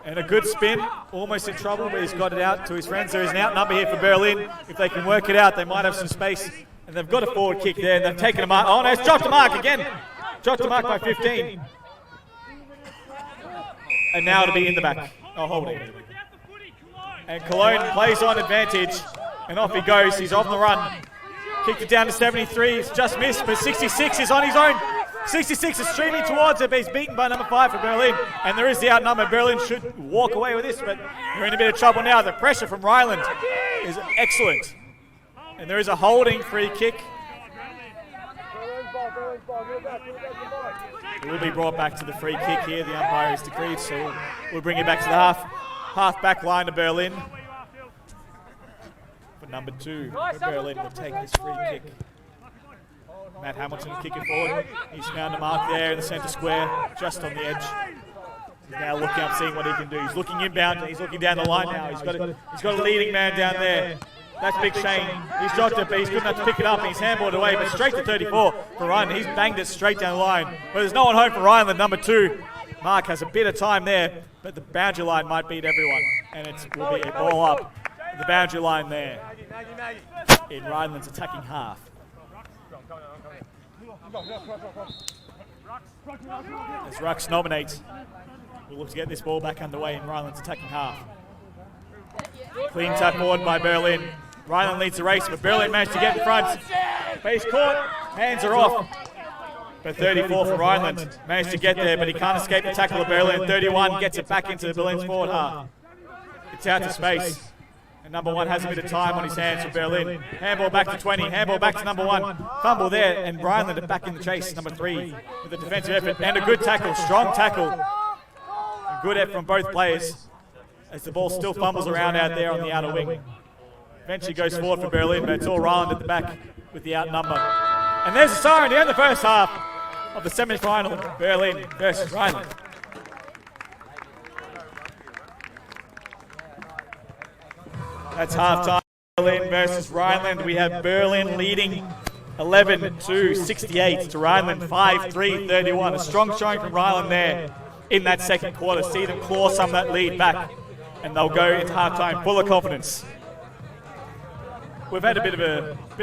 And a good spin. Almost in trouble, but he's got it out to his friends. There is an outnumber here for Berlin. If they can work it out, they might have some space. And they've got a forward kick there, and they've taken a mark. Oh no, it's dropped a mark again. Dropped a mark by 15. And now it'll be in the back. Oh, holding. And Cologne plays on advantage. And off he goes. He's on the run. Kicked it down to 73. It's just missed, but 66 is on his own. 66 is streaming towards it, but he's beaten by number 5 for Berlin. And there is the outnumber. Berlin should walk away with this, but they're in a bit of trouble now. The pressure from Rheinland is excellent. And there is a holding free kick. It will be brought back to the free kick here. The umpire has decreed, so we'll bring it back to the half back line to Berlin. For number 2, Berlin will take this free kick. Matt Hamilton will kick it forward. He's found a mark there in the centre square, just on the edge. He's now looking up, seeing what he can do. He's looking inbound. He's looking down the line now. He's got a leading man down there. That's Big Shane. He's dropped it, but he's good enough to pick it up, and he's handballed away, but straight to 34 for Rheinland. He's banged it straight down the line. But there's no one home for Rheinland. Number 2, Mark, has a bit of time there, but the boundary line might beat everyone, and it will be a ball up the boundary line there in Rheinland's attacking half. As Rux nominates, we'll look to get this ball back underway in Rheinland's attacking half. Clean tap forward by Berlin. Rheinland leads the race, but Berlin managed to get in front. Base caught, hands are off. But 34 for Rheinland. Managed to get there, but he can't escape the tackle of Berlin. 31 gets it back into Berlin's forward half. It's out to space. And number 1 has a bit of time on his hands for Berlin. Handball back to 20, handball back to number 1. Fumble there, and Rheinland are back in the chase, number 3, with a defensive effort. And a good tackle, strong tackle. A good effort from both players, as the ball still fumbles around out there on the outer wing. Eventually goes forward for Berlin, but it's all Rheinland at the back with the outnumber. And there's a siren to end the first half of the semi-final, Berlin versus Rheinland. That's half-time, Berlin versus Rheinland. We have Berlin leading 11-68 to Rheinland 5-3-31. A strong showing from Rheinland there in that second quarter. See them claw some of that lead back, and they'll go into half-time full of confidence. We've had a bit of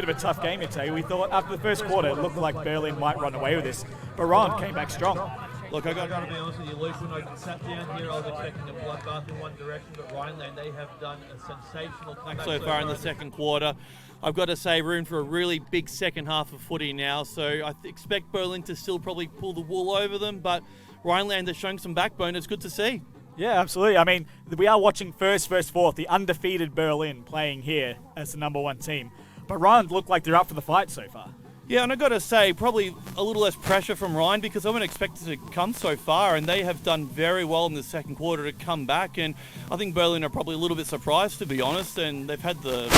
a tough game here today. We thought after the first quarter it looked like Berlin might run away with this, but Rheinland came back strong.
Look, I got to be honest with you, Luke, when I sat down here, I was expecting a bloodbath in one direction, but Rheinland, they have done a sensational comeback so far in the second quarter. I've got to say, room for a really big second half of footy now, so I expect Berlin to still probably pull the wool over them, but Rheinland is showing some backbone. It's good to see. Yeah, absolutely. I mean, we are watching first versus fourth, the undefeated Berlin playing here as the number 1 team, but Rheinland look like they're up for the fight so far. Yeah, and I've got to say, probably a little less pressure from Ryan because I wouldn't expect it to come so far, and they have done very well in the second quarter to come back. And I think Berlin are probably a little bit surprised, to be honest, and they've had the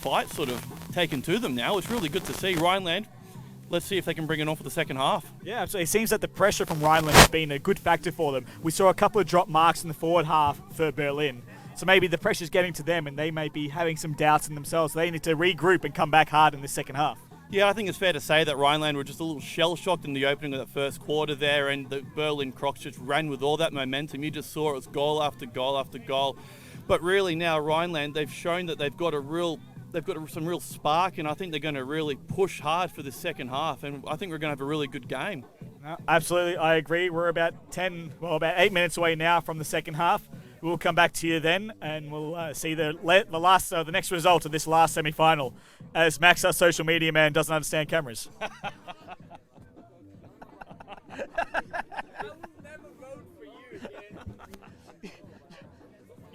fight sort of taken to them now. It's really good to see. Rhineland, let's see if they can bring it on for the second half. Yeah, absolutely. It seems that the pressure from Rhineland has been a good factor for them. We saw a couple of drop marks in the forward half for Berlin. So maybe the pressure's getting to them, and they may be having some doubts in themselves. They need to regroup and come back hard in the second half. Yeah, I think it's fair to say that Rhineland were just a little shell-shocked in the opening of that first quarter there, and the Berlin Crocs just ran with all that momentum. You just saw it was goal after goal after goal. But really now Rhineland, they've shown that they've got some real spark, and I think they're going to really push hard for the second half, and I think we're going to have a really good game. Absolutely, I agree. We're about 8 minutes away now from the second half. We'll come back to you then, and we'll see the next result of this last semi-final, as Max, our social media man, doesn't understand cameras.
I will never vote for you again.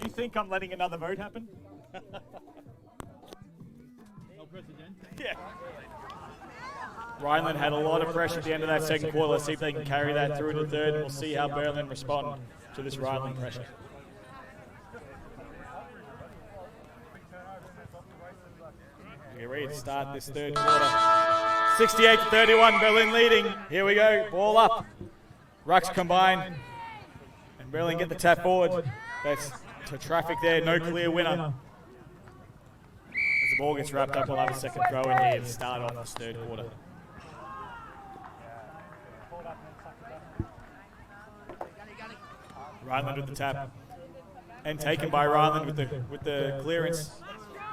You think I'm letting another vote happen? Yeah. Rhineland had a lot of pressure at the end of that second quarter. Let's see if they can carry that through to third, and we'll see how Berlin respond to this Rhineland pressure. Get ready to start this third quarter. 68-31, Berlin leading. Here we go, ball up. Rucks combine, and Berlin get the tap forward. That's to traffic there, no clear winner. As the ball gets wrapped up, we'll have a second throw in here to start off this third quarter. Rheinland with the tap, and taken by Rheinland with the clearance.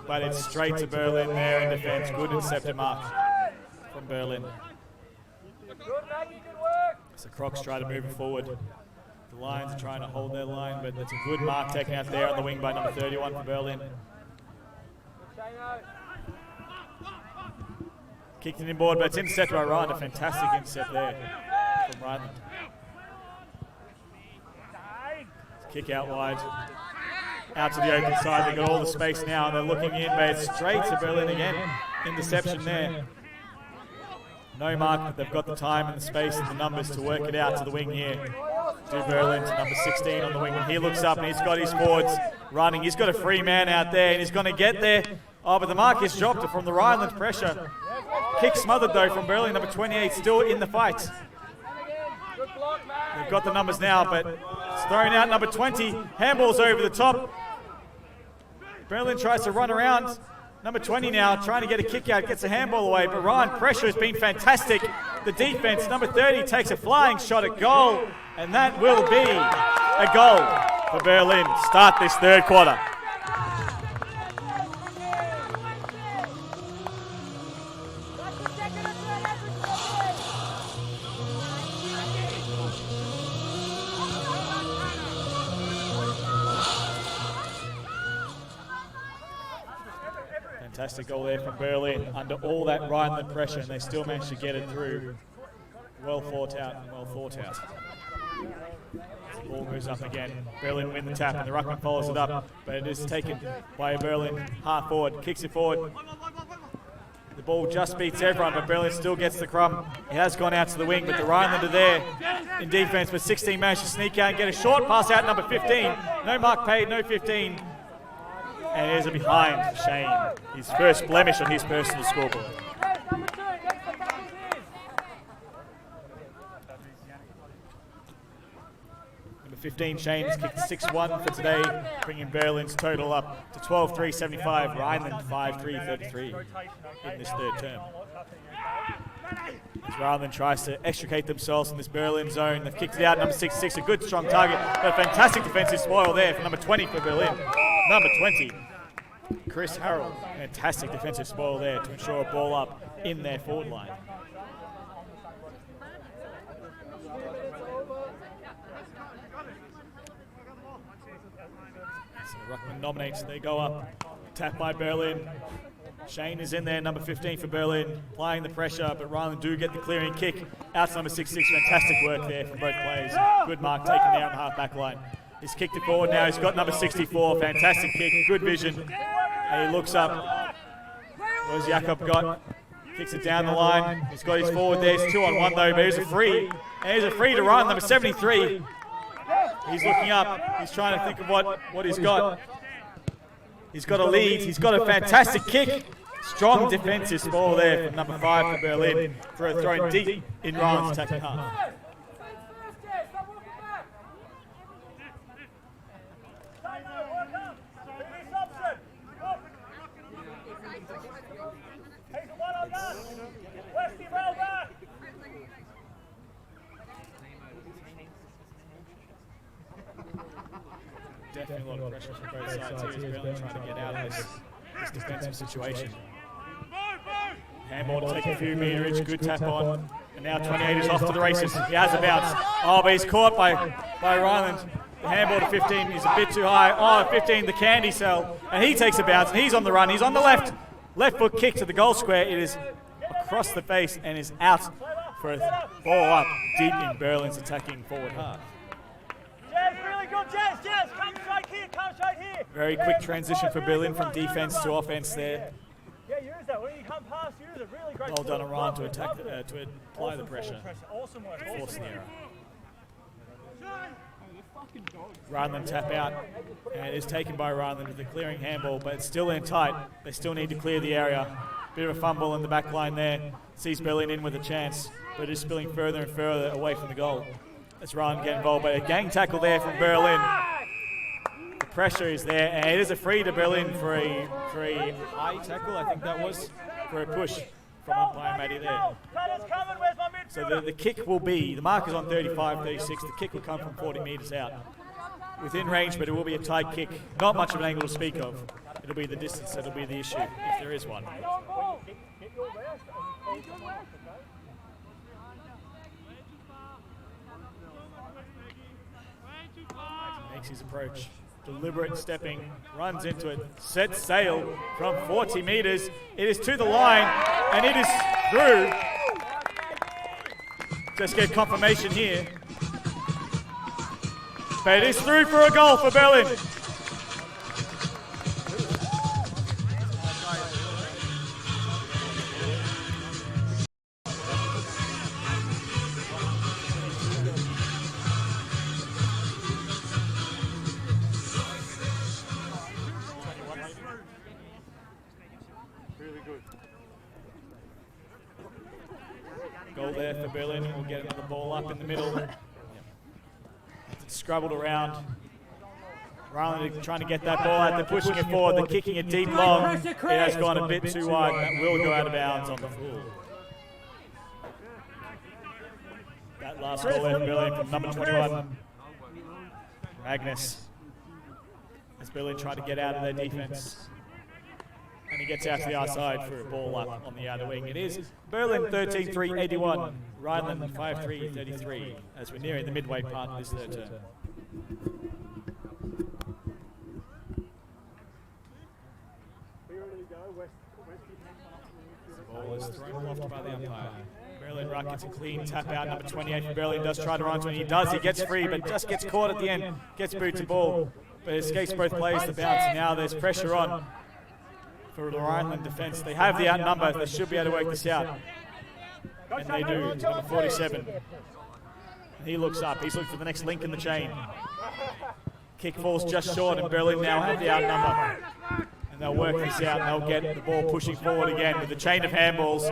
But it's straight to Berlin there in defence. Good interceptor mark from Berlin. So Crocs try to move it forward. The Lions are trying to hold their line, but it's a good mark taken out there on the wing by number 31 for Berlin. Kicked it inboard, but it's intercepted by Ryan. A fantastic intercept there from Rheinland. Kick out wide. Out to the open side. They've got all the space now, and they're looking in, but it's straight to Berlin again. Interception there. No mark, but they've got the time and the space and the numbers to work it out to the wing here. To Berlin, to number 16 on the wing. When he looks up and he's got his forwards running, he's got a free man out there, and he's going to get there. Oh, but the mark is dropped from the Rheinland pressure. Kick smothered though from Berlin, number 28, still in the fight. They've got the numbers now, but it's thrown out, number 20. Handball's over the top. Berlin tries to run around. Number 20 now, trying to get a kick out, gets a handball away, but Ryan, pressure has been fantastic. The defense, number 30, takes a flying shot at goal, and that will be a goal for Berlin. Start this third quarter. Fantastic goal there from Berlin under all that Rheinland pressure, and they still managed to get it through. Well thought out and well thought out. The ball moves up again. Berlin win the tap, and the ruckman follows it up, but it is taken by Berlin. Half forward, kicks it forward. The ball just beats everyone, but Berlin still gets the crumb. It has gone out to the wing, but the Rheinland are there in defense, but 16 managed to sneak out and get a short pass out, number 15. No mark paid, no 15. And here's a behind for Shane. His first blemish on his personal scoreboard. Number 15, Shane, has kicked 6-1 for today, bringing Berlin's total up to 12-3-75. Rheinland 5-3-33 in this third term. As Rheinland tries to extricate themselves from this Berlin zone, they've kicked it out. Number 66, a good strong target, but a fantastic defensive spoil there for number 20 for Berlin. Number 20, Chris Harrell. Fantastic defensive spoil there to ensure a ball up in their forward line. So Ruckman nominates, they go up. Tap by Berlin. Shane is in there, number 15 for Berlin, applying the pressure, but Rheinland do get the clearing kick. Out to number 66, fantastic work there from both players. Good mark taken down the half-back line. He's kicked it forward now, he's got number 64, fantastic kick, good vision. And he looks up, where's Jakob got? Kicks it down the line, he's got his forward there, it's 2-on-1 though, but here's a free. And here's a free to Ryan, number 73. He's looking up, he's trying to think of what he's got. He's got a lead, he's got a fantastic kick. Strong defensive spoil there from number 5 for Berlin for a throw deep in Ryan's attacking half. Definitely a lot of pressure from both sides here as Berlin trying to get out of this defensive situation. Handball to take a few meterage, good tap on. And now 28 is off to the races. He has a bounce. Oh, but he's caught by Rheinland. The handball to 15 is a bit too high. Oh, 15, the candy cell. And he takes a bounce, and he's on the run. He's on the left. Left foot kick to the goal square. It is across the face and is out for a ball up deep in Berlin's attacking forward half.
Really good, Jazz, come straight here.
Very quick transition for Berlin from defense to offense there.
Yeah, use that. When you come past, use it. Really great.
Well done, Iran, to attack, to apply the pressure.
Awesome work.
Force the error. Rheinland tap out, and it is taken by Rheinland with the clearing handball, but it's still in tight. They still need to clear the area. Bit of a fumble in the back line there. Sees Berlin in with a chance, but is spilling further and further away from the goal. As Ryan get involved, but a gang tackle there from Berlin. The pressure is there, and it is a free to Berlin for a high tackle, I think that was, for a push from umpire Matty there. So the kick will be, the mark is on 35, 36, the kick will come from 40 metres out. Within range, but it will be a tight kick. Not much of an angle to speak of. It'll be the distance that'll be the issue, if there is one. Makes his approach. Deliberate stepping, runs into it, sets sail from 40 metres. It is to the line, and it is through. Just get confirmation here. But it is through for a goal for Berlin. Goal there for Berlin. We'll get the ball up in the middle. It's scrabbled around. Rheinland trying to get that ball out. They're pushing it forward. They're kicking it deep long. It has gone a bit too wide. That will go out of bounds on the full. That last goal there for Berlin from number 21. Magnus. As Berlin trying to get out of their defense. And he gets out to the outside for a ball up on the outer wing. It is Berlin 13-3-81, Rheinland 5-3-33, as we're nearing the midway part of this third term. The ball is thrown aloft by the umpire. Berlin Ruck gets a clean tap out. Number 28 for Berlin does try to run to it. He does. He gets free, but just gets caught at the end. Gets booted to ball, but escapes both players to bounce. And now there's pressure on for the Rheinland defence. They have the outnumber. They should be able to work this out. And they do. It's number 47. And he looks up. He's looking for the next link in the chain. Kick falls just short, and Berlin now have the outnumber. And they'll work this out, and they'll get the ball pushing forward again with the chain of handballs.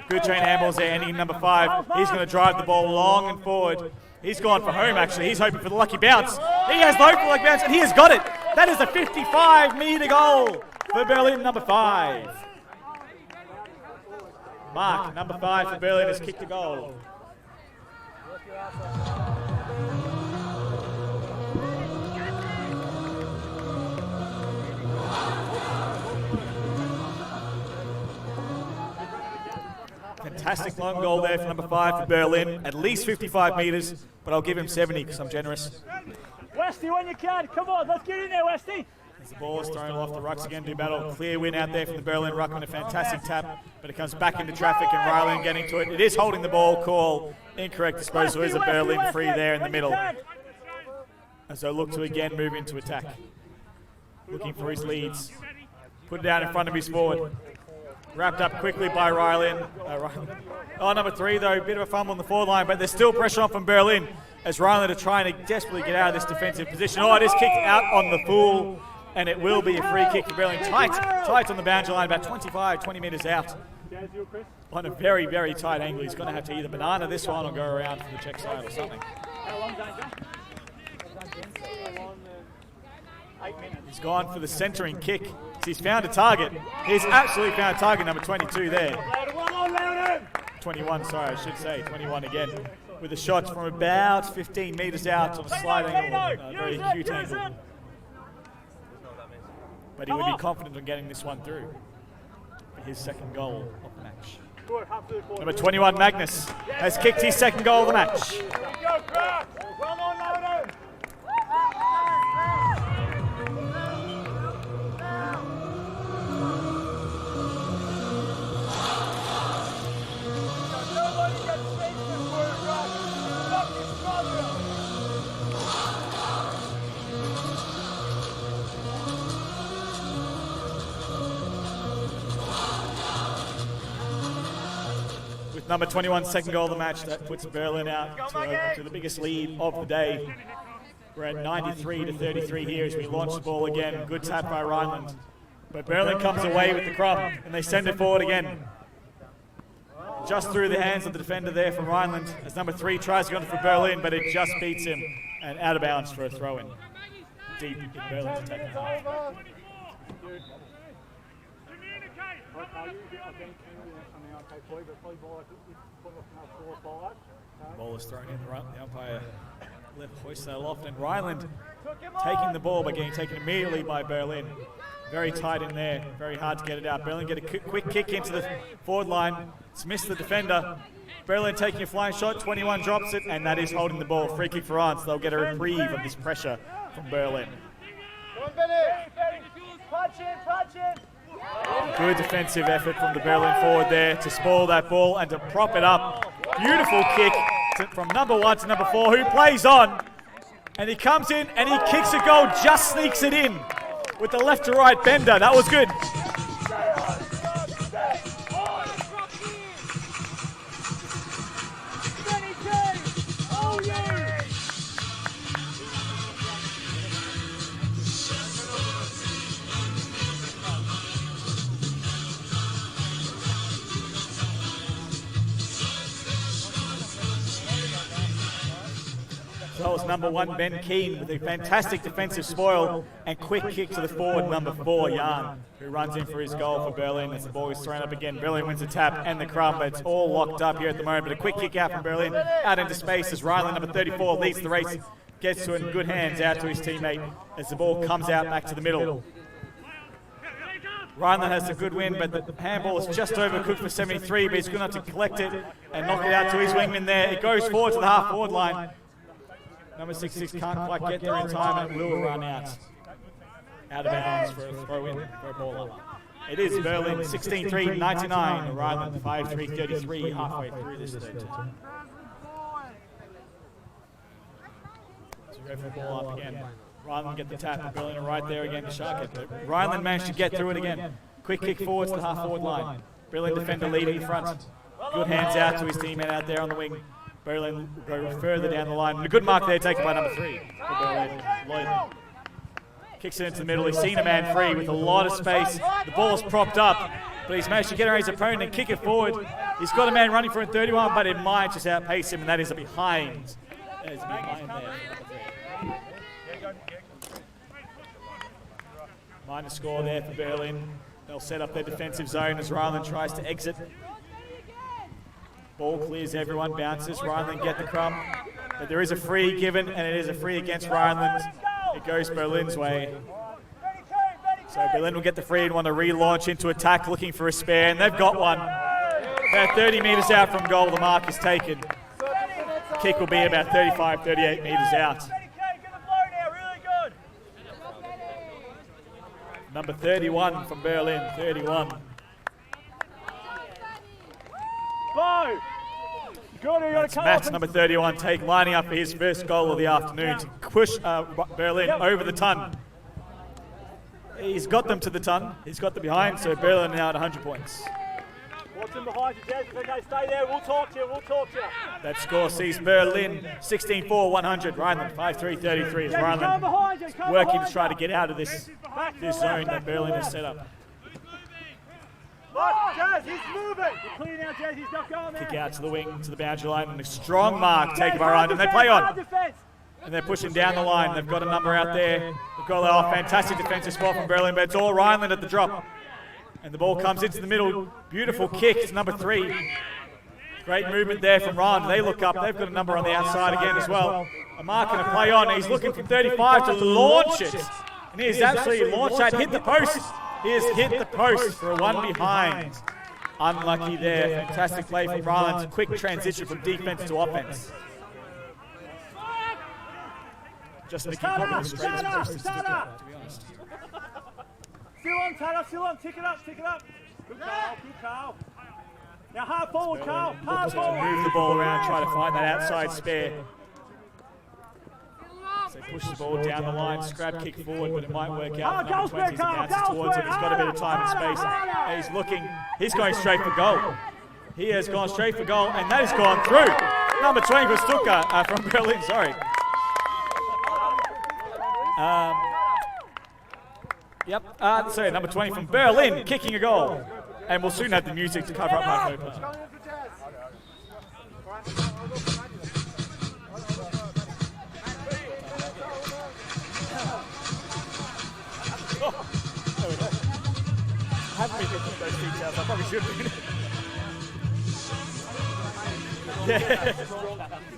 Good chain of handballs there, ending in number 5. He's going to drive the ball long and forward. He's gone for home, actually. He's hoping for the lucky bounce. He has the hope for the lucky bounce, and he has got it. That is a 55-metre goal for Berlin, number 5. Mark, number 5 for Berlin, has kicked the goal. Fantastic long goal there for number 5 for Berlin. At least 55 metres, but I'll give him 70 because I'm generous.
Westy, when you can, come on, let's get in there, Westy.
As the ball is thrown off the rucks again, do battle. Clear win out there from the Berlin Ruck on a fantastic tap, but it comes back into traffic and Rheinland getting to it. It is holding the ball, call incorrect disposal. Is a Berlin free there in the middle. As they look to again move into attack. Looking for his leads. Put it down in front of his forward. Wrapped up quickly by Rheinland. Oh, number 3 though, bit of a fumble on the forward line, but there's still pressure on from Berlin as Rheinland are trying to desperately get out of this defensive position. Oh, it is kicked out on the full, and it will be a free kick for Berlin. Tight on the boundary line, about 20 metres out. On a very, very tight angle. He's going to have to either banana this one or go around for the check side or something. He's gone for the centering kick. He's found a target. He's absolutely found a target, number 22 there. 21, sorry, I should say. 21 again. With a shot from about 15 metres out on a slight angle. A very cute angle. But he would be confident on getting this one through. For his second goal of the match. Number 21, Magnus, has kicked his second goal of the match. Number 21, second goal of the match. That puts Berlin out to the biggest lead of the day. We're at 93-33 here as we launch the ball again. Good tap by Rheinland. But Berlin comes away with the crumb and they send it forward again. Just through the hands of the defender there from Rheinland as number 3 tries to go for Berlin, but it just beats him and out of bounds for a throw-in. Deep in Berlin's attack. Ball is thrown in the right. The umpire left hoist that aloft, and Rheinland taking the ball but getting taken immediately by Berlin. Very tight in there, very hard to get it out. Berlin get a quick kick into the forward line. It's missed the defender. Berlin taking a flying shot, 21 drops it, and that is holding the ball. Free kick for France. They'll get a reprieve of this pressure from Berlin.
Punch in.
Good defensive effort from the Berlin forward there to spoil that ball and to prop it up. Beautiful kick from number 1 to number 4, who plays on. And he comes in and he kicks a goal, just sneaks it in with the left to right bender. That was good. That was number 1, Ben Keane, with a fantastic defensive spoil and quick kick to the forward, number 4, Jan, who runs in for his goal for Berlin as the ball is thrown up again. Berlin wins the tap and the crumb, but it's all locked up here at the moment. But a quick kick out from Berlin, out into space as Rheinland, number 34, leads the race, gets to it in good hands out to his teammate as the ball comes out back to the middle. Rheinland has a good win, but the handball is just overcooked for 73, but he's good enough to collect it and knock it out to his wingman there. It goes forward to the half-forward line. Number 66 can't quite get there in time and will run out of bounds for a throw-in, for a ball up. It is Berlin 16-3, 99, Rheinland 5-3, 33, halfway through this third time. So go for the ball up again. Rheinland get the tap, and Berlin are right there again to shark it. But Rheinland managed to get through it again. Quick kick forward to the half-forward line. Berlin defender leading in front. Good hands out to his teammate out there on the wing. Berlin will go further down the line. And a good mark there taken by number 3 for Berlin. Lloyd kicks it into the middle. He's seen a man free with a lot of space. The ball's propped up, but he's managed to get around his opponent and kick it forward. He's got a man running for a 31, but it might just outpace him, and that is a behind. That is a behind there. Minor score there for Berlin. They'll set up their defensive zone as Rheinland tries to exit. Ball clears everyone, bounces. Rheinland get the crumb. But there is a free given, and it is a free against Rheinland. It goes Berlin's way. So Berlin will get the free and want to relaunch into attack, looking for a spare, and they've got one. About 30 metres out from goal, the mark is taken. Kick will be about 35, 38 metres out. Number 31 from Berlin, 31. That's Matt, number 31, lining up for his first goal of the afternoon to push Berlin over the ton. He's got them to the ton. He's got them behind, so Berlin now at 100 points.
Watch them behind you, Jez. Okay, stay there. We'll talk to you.
That score sees Berlin 16-4, 100. Rheinland 5-3, 33 as Rheinland working to try to get out of this zone that Berlin has set up.
Look, Jazz, he's moving. You're clear now, Jazz. He's not going there.
Kick out to the wing, to the boundary line, and a strong mark taken by Rheinland. And they play on. And they're pushing down the line. They've got a number out there. They've got a fantastic defensive spot from Berlin, but it's all Rheinland at the drop. And the ball comes into the middle. Beautiful kick to number 3. Great movement there from Rheinland. They look up. They've got a number on the outside again as well. A mark and a play on. He's looking from 35 to launch it. And he has absolutely launched that. Hit the post. He has hit the post for a 1 behind. Unlucky there. Fantastic play from Rheinland. Quick transition from defense to offense. Just Nicky probably the straightest post to be honest.
Still on, Tanner, still on. Tick it up. Good Carl. Now hard forward, Carl. Hard forward.
Move the ball around, try to find that outside spare. So push the ball down the line, scrap kick forward, but it might work out. Number 20 bounces towards it. He's got a bit of time and space. And he's looking. He's going straight for goal. He has gone straight for goal, and that has gone through. Number 20 for Stuttgart, from Berlin, sorry. Sorry, number 20 from Berlin, kicking a goal. And we'll soon have the music to cover up my co-part. I haven't been looking at those details, I probably should have been.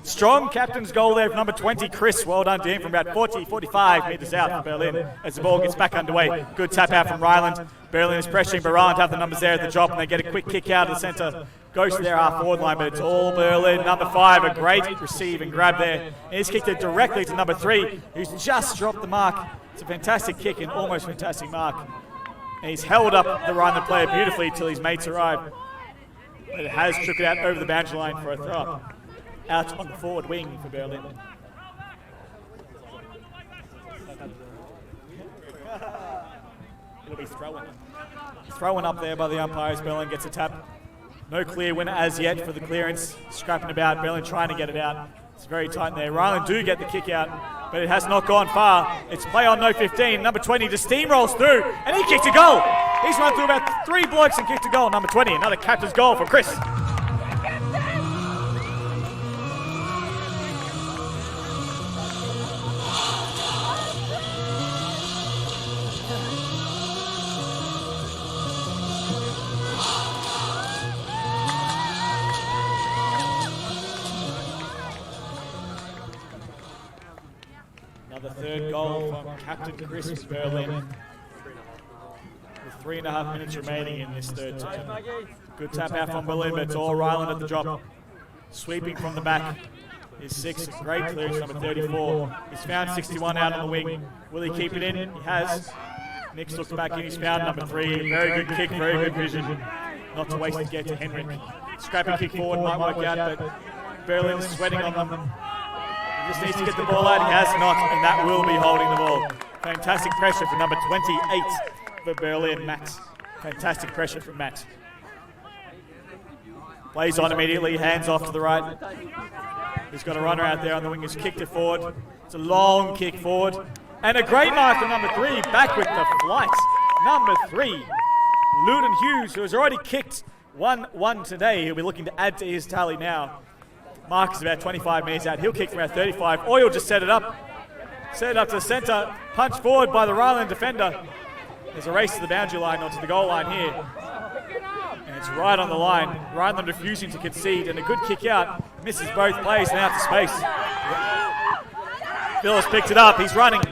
Strong captain's goal there for number 20, Chris. Well done to him from about 40, 45 metres out for Berlin as the ball gets back underway. Good tap out from Rheinland. Berlin is pressuring, but Rheinland have the numbers there at the drop, and they get a quick kick out of the centre. Goes to their half-forward line, but it's all Berlin. Number 5, a great receive and grab there. And he's kicked it directly to number 3, who's just dropped the mark. It's a fantastic kick and almost fantastic mark. And he's held up the Rheinland player beautifully till his mates arrive. But it has took it out over the boundary line for a throw. Out on the forward wing for Berlin. It'll be thrown. Thrown up there by the umpires. Berlin gets a tap. No clear winner as yet for the clearance. Scrapping about. Berlin trying to get it out. It's very tight there. Rheinland do get the kick out, but it has not gone far. It's play on no 15. Number 20 just steamrolls through, and he kicked a goal. He's run through about 3 blokes and kicked a goal. Number 20, another captain's goal for Chris. Another third goal from Captain Chris Berlin. With 3.5 minutes remaining in this third term. Good tap out from Berlin, but it's all Rheinland at the drop. Sweeping from the back is 6. Great clearance, number 34. He's found 61 out on the wing. Will he keep it in? He has. Nix looks back in. He's found number 3. Very good kick, very good vision. Not to waste to get to Henrik. Scrappy kick forward might work out, but Berlin's sweating on them. He just needs to get the ball out. He has not, and that will be holding the ball. Fantastic pressure for number 28 for Berlin, Matt. Fantastic pressure from Matt. Plays on immediately, hands off to the right. He's got a runner out there on the wing. He's kicked it forward. It's a long kick forward. And a great mark for number 3, back with the flight. Number 3, Luden Hughes, who has already kicked 1-1 today. He'll be looking to add to his tally now. Mark is about 25 metres out. He'll kick from about 35. Or he'll just set it up. Set it up to the centre. Punch forward by the Rheinland defender. There's a race to the boundary line or to the goal line here. And it's right on the line. Rheinland refusing to concede. And a good kick out. Misses both plays and out to space. Phyllis picked it up. He's running.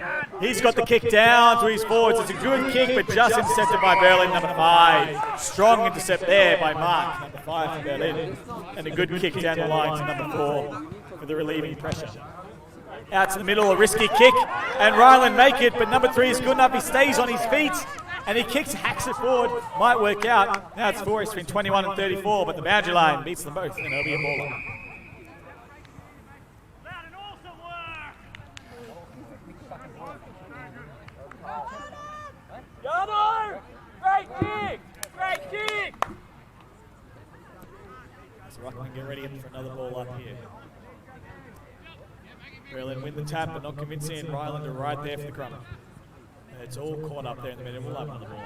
He's got the kick down to his forwards. It's a good kick, but just intercepted by Berlin, number 5. Strong intercept there by Mark, number 5 for Berlin. And a good kick down the line to number 4 for the relieving pressure. Out to the middle, a risky kick, and Rheinland make it, but number 3 is good enough. He stays on his feet, and he kicks, hacks it forward. Might work out. Now it's Forrest between 21 and 34, but the boundary line beats them both, and it'll be a ball.
Johanna! Great kick! Great kick!
So Ruckman get ready for another ball up here. Berlin win the tap, but not convincing, and Rheinland are right there for the crumb. And it's all caught up there in the middle. We'll have another ball.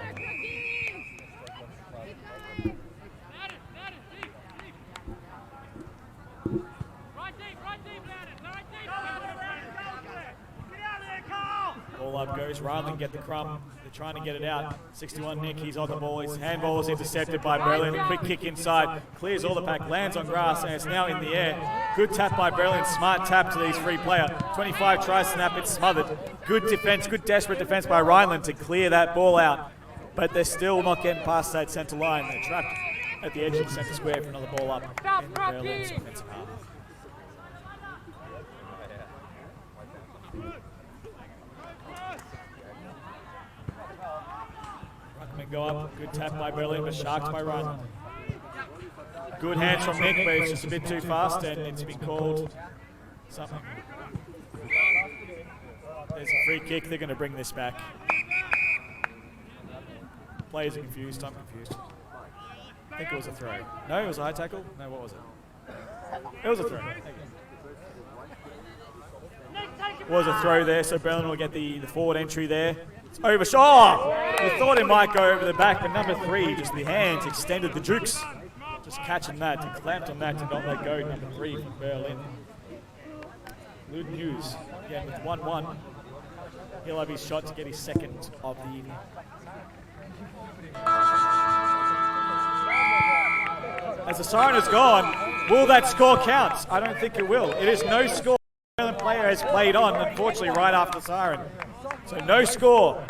Ball up goes, Rheinland get the crumb. They're trying to get it out. 61 Nick, he's on the ball. His handball is intercepted by Berlin. A quick kick inside, clears all the pack, lands on grass, and it's now in the air. Good tap by Berlin, smart tap to these free player. 25 tries snap, it's smothered. Good defense, good desperate defense by Rheinland to clear that ball out. But they're still not getting past that centre line. They're trapped at the edge of the centre square for another ball up in Berlin's offensive half. Go up, good tap by Berlin, but sharks by Rheinland. Good hands from Nick, but it's just a bit too fast, and it's been called something. There's a free kick, they're going to bring this back. Players are confused, I'm confused. I think it was a throw. No, it was a high tackle? No, what was it? It was a throw. It was a throw there, so Berlin will get the forward entry there. Overshot. Oh, we thought it might go over the back, but number 3, just the hands extended the jukes. Just catching that, and clamped on that to not let go. Number 3 from Berlin. Luden Hughes, again with 1-1. He'll have his shot to get his second of the evening. As the siren has gone, Will that score count? I don't think it will. It is no score. The player has played on, unfortunately, right after the siren. So no score.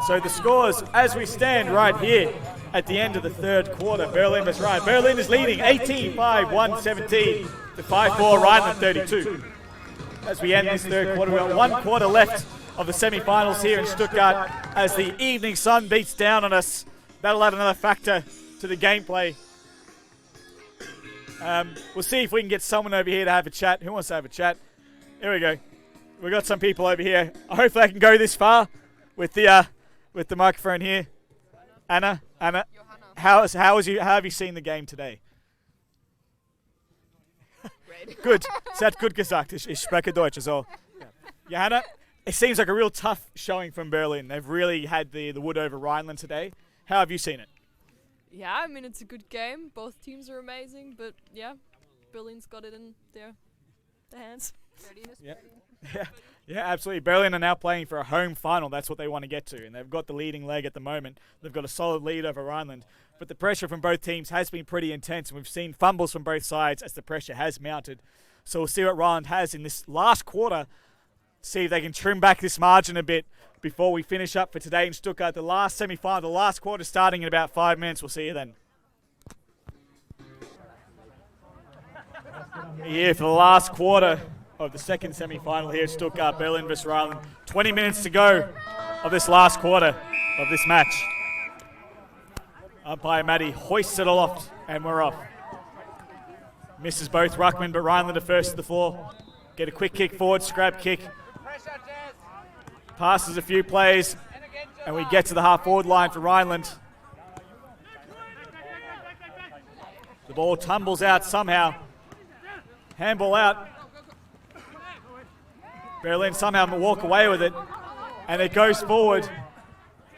So the scores, as we stand right here at the end of the third quarter, Berlin versus Ryan. Berlin is leading 18-5, 117 to 5-4, Rheinland 32. As we end this third quarter, we've got 1 quarter left of the semi-finals here in Stuttgart as the evening sun beats down on us. That'll add another factor to the gameplay. We'll see if we can get someone over here to have a chat. Who wants to have a chat? Here we go. We've got some people over here. Hopefully I can go this far with the microphone here. Anna,
Johanna.
how have you seen the game today? Good. Sie hat gut gesagt. Ich spreche Deutsch as well. Johanna, it seems like a real tough showing from Berlin. They've really had the wood over Rheinland today. How have you seen it?
Yeah, I mean, it's a good game. Both teams are amazing, but yeah, Berlin's got it in their hands.
Yeah, absolutely. Berlin are now playing for a home final. That's what they want to get to, and they've got the leading leg at the moment. They've got a solid lead over Rheinland, but the pressure from both teams has been pretty intense, and we've seen fumbles from both sides as the pressure has mounted. So we'll see what Rheinland has in this last quarter, see if they can trim back this margin a bit before we finish up for today in Stuttgart. The last semi-final, the last quarter starting in about 5 minutes. We'll see you then. Here for the last quarter of the second semi-final here at Stuttgart, Berlin versus Rheinland. 20 minutes to go of this last quarter of this match. Umpire Matty hoists it aloft, and we're off. Misses both ruckman, but Rheinland are first to the floor. Get a quick kick forward, scrap kick. Passes a few plays, and we get to the half-forward line for Rheinland. The ball tumbles out somehow. Handball out. Berlin somehow walk away with it, and it goes forward.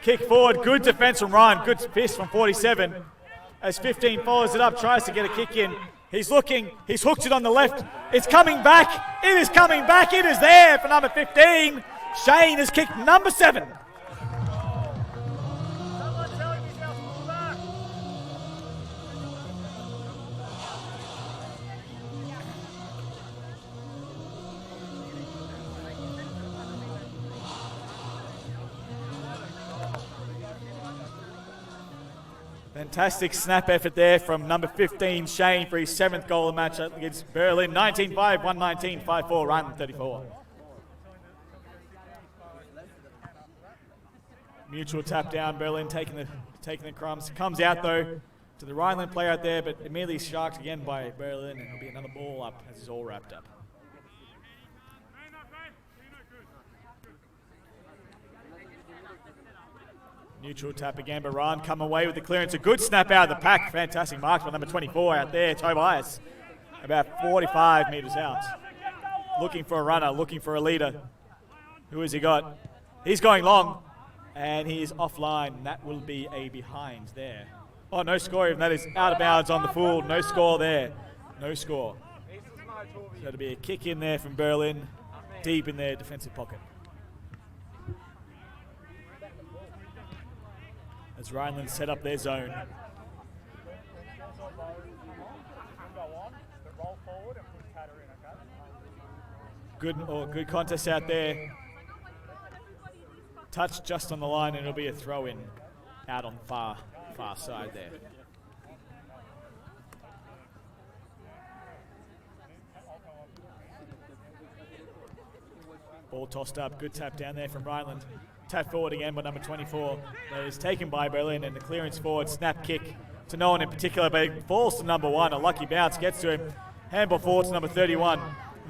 Kick forward, good defense from Ryan, good fist from 47. As 15 follows it up, tries to get a kick in. He's looking, he's hooked it on the left. It's coming back, it is coming back, it is there for number 15. Shane has kicked number 7. Fantastic snap effort there from number 15, Shane, for his 7th goal of the match against Berlin. 19-5, 119, 5-4, Rheinland 34. Mutual tap down, Berlin taking the crumbs. Comes out though to the Rheinland player out there, but immediately sharked again by Berlin, and it'll be another ball up as it's all wrapped up. Neutral tap again, but Ryan come away with the clearance. A good snap out of the pack. Fantastic mark by number 24 out there, Tobias. About 45 metres out. Looking for a runner, looking for a leader. Who has he got? He's going long, and he is offline. That will be a behind there. Oh, no score, even that is out of bounds on the full. No score there. No score. So it'll be a kick in there from Berlin, deep in their defensive pocket. As Rheinland set up their zone. Good contest out there. Touch just on the line, and it'll be a throw in out on the far side there. Ball tossed up, good tap down there from Rheinland. Tap forward again by number 24. That is taken by Berlin, and the clearance forward, snap kick to no one in particular, but it falls to number 1. A lucky bounce gets to him. Handball forward to number 31.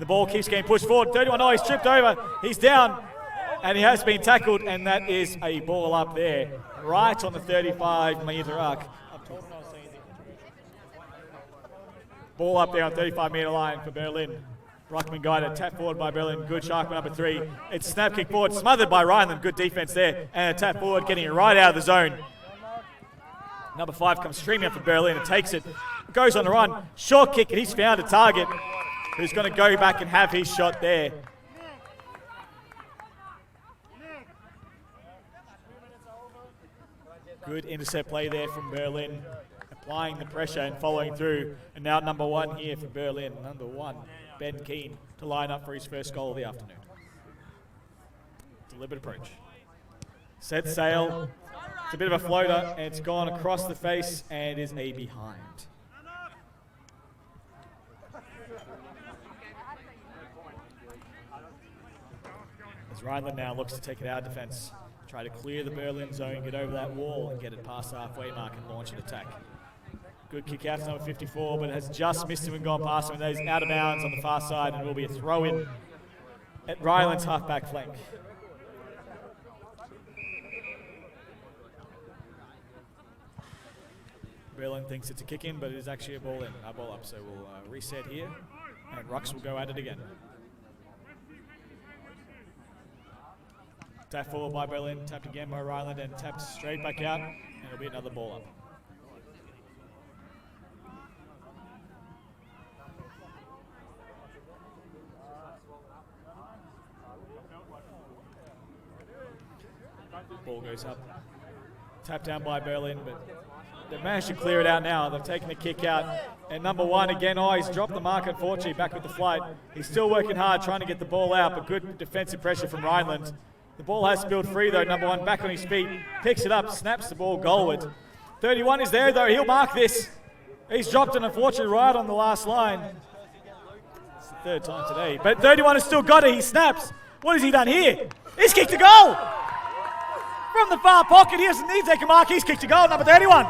The ball keeps getting pushed forward. 31, oh, he's tripped over. He's down, and he has been tackled, and that is a ball up there, right on the 35-metre arc. Ball up there on 35-metre line for Berlin. Ruckman guided, tap forward by Berlin, good shark number 3. It's snap kick forward, smothered by Rheinland, good defense there, and a tap forward, getting it right out of the zone. Number 5 comes streaming up for Berlin and takes it, goes on the run, short kick, and he's found a target who's going to go back and have his shot there. Good intercept play there from Berlin. A applying the pressure and following through. And now number 1 here for Berlin. Number 1, Ben Keane, to line up for his first goal of the afternoon. Deliberate approach. Set sail. It's a bit of a floater, and it's gone across the face and is a behind. As Rheinland now looks to take it out of defence. Try to clear the Berlin zone, get over that wall and get it past the halfway mark and launch an attack. Good kick out to number 54, but has just missed him and gone past him, and that is out of bounds on the far side, and it will be a throw-in at Rheinland's half-back flank. Berlin thinks it's a kick in, but it is actually a ball in, a ball up. So we'll reset here, and Rux will go at it again. Tap forward by Berlin, tapped again by Rheinland, and tapped straight back out, and it'll be another ball up. Ball goes up. Tapped down by Berlin, but they've managed to clear it out now. They've taken the kick out. And number 1 again, he's dropped the mark, unfortunately, back with the flight. He's still working hard trying to get the ball out, but good defensive pressure from Rheinland. The ball has spilled free though. Number 1 back on his feet, picks it up, snaps the ball goalward. 31 is there though, he'll mark this. He's dropped it, unfortunately, right on the last line. It's the 3rd time today, but 31 has still got it, he snaps. What has he done here? He's kicked a goal! From the far pocket, he doesn't need to take a mark, he's kicked a goal, number 31.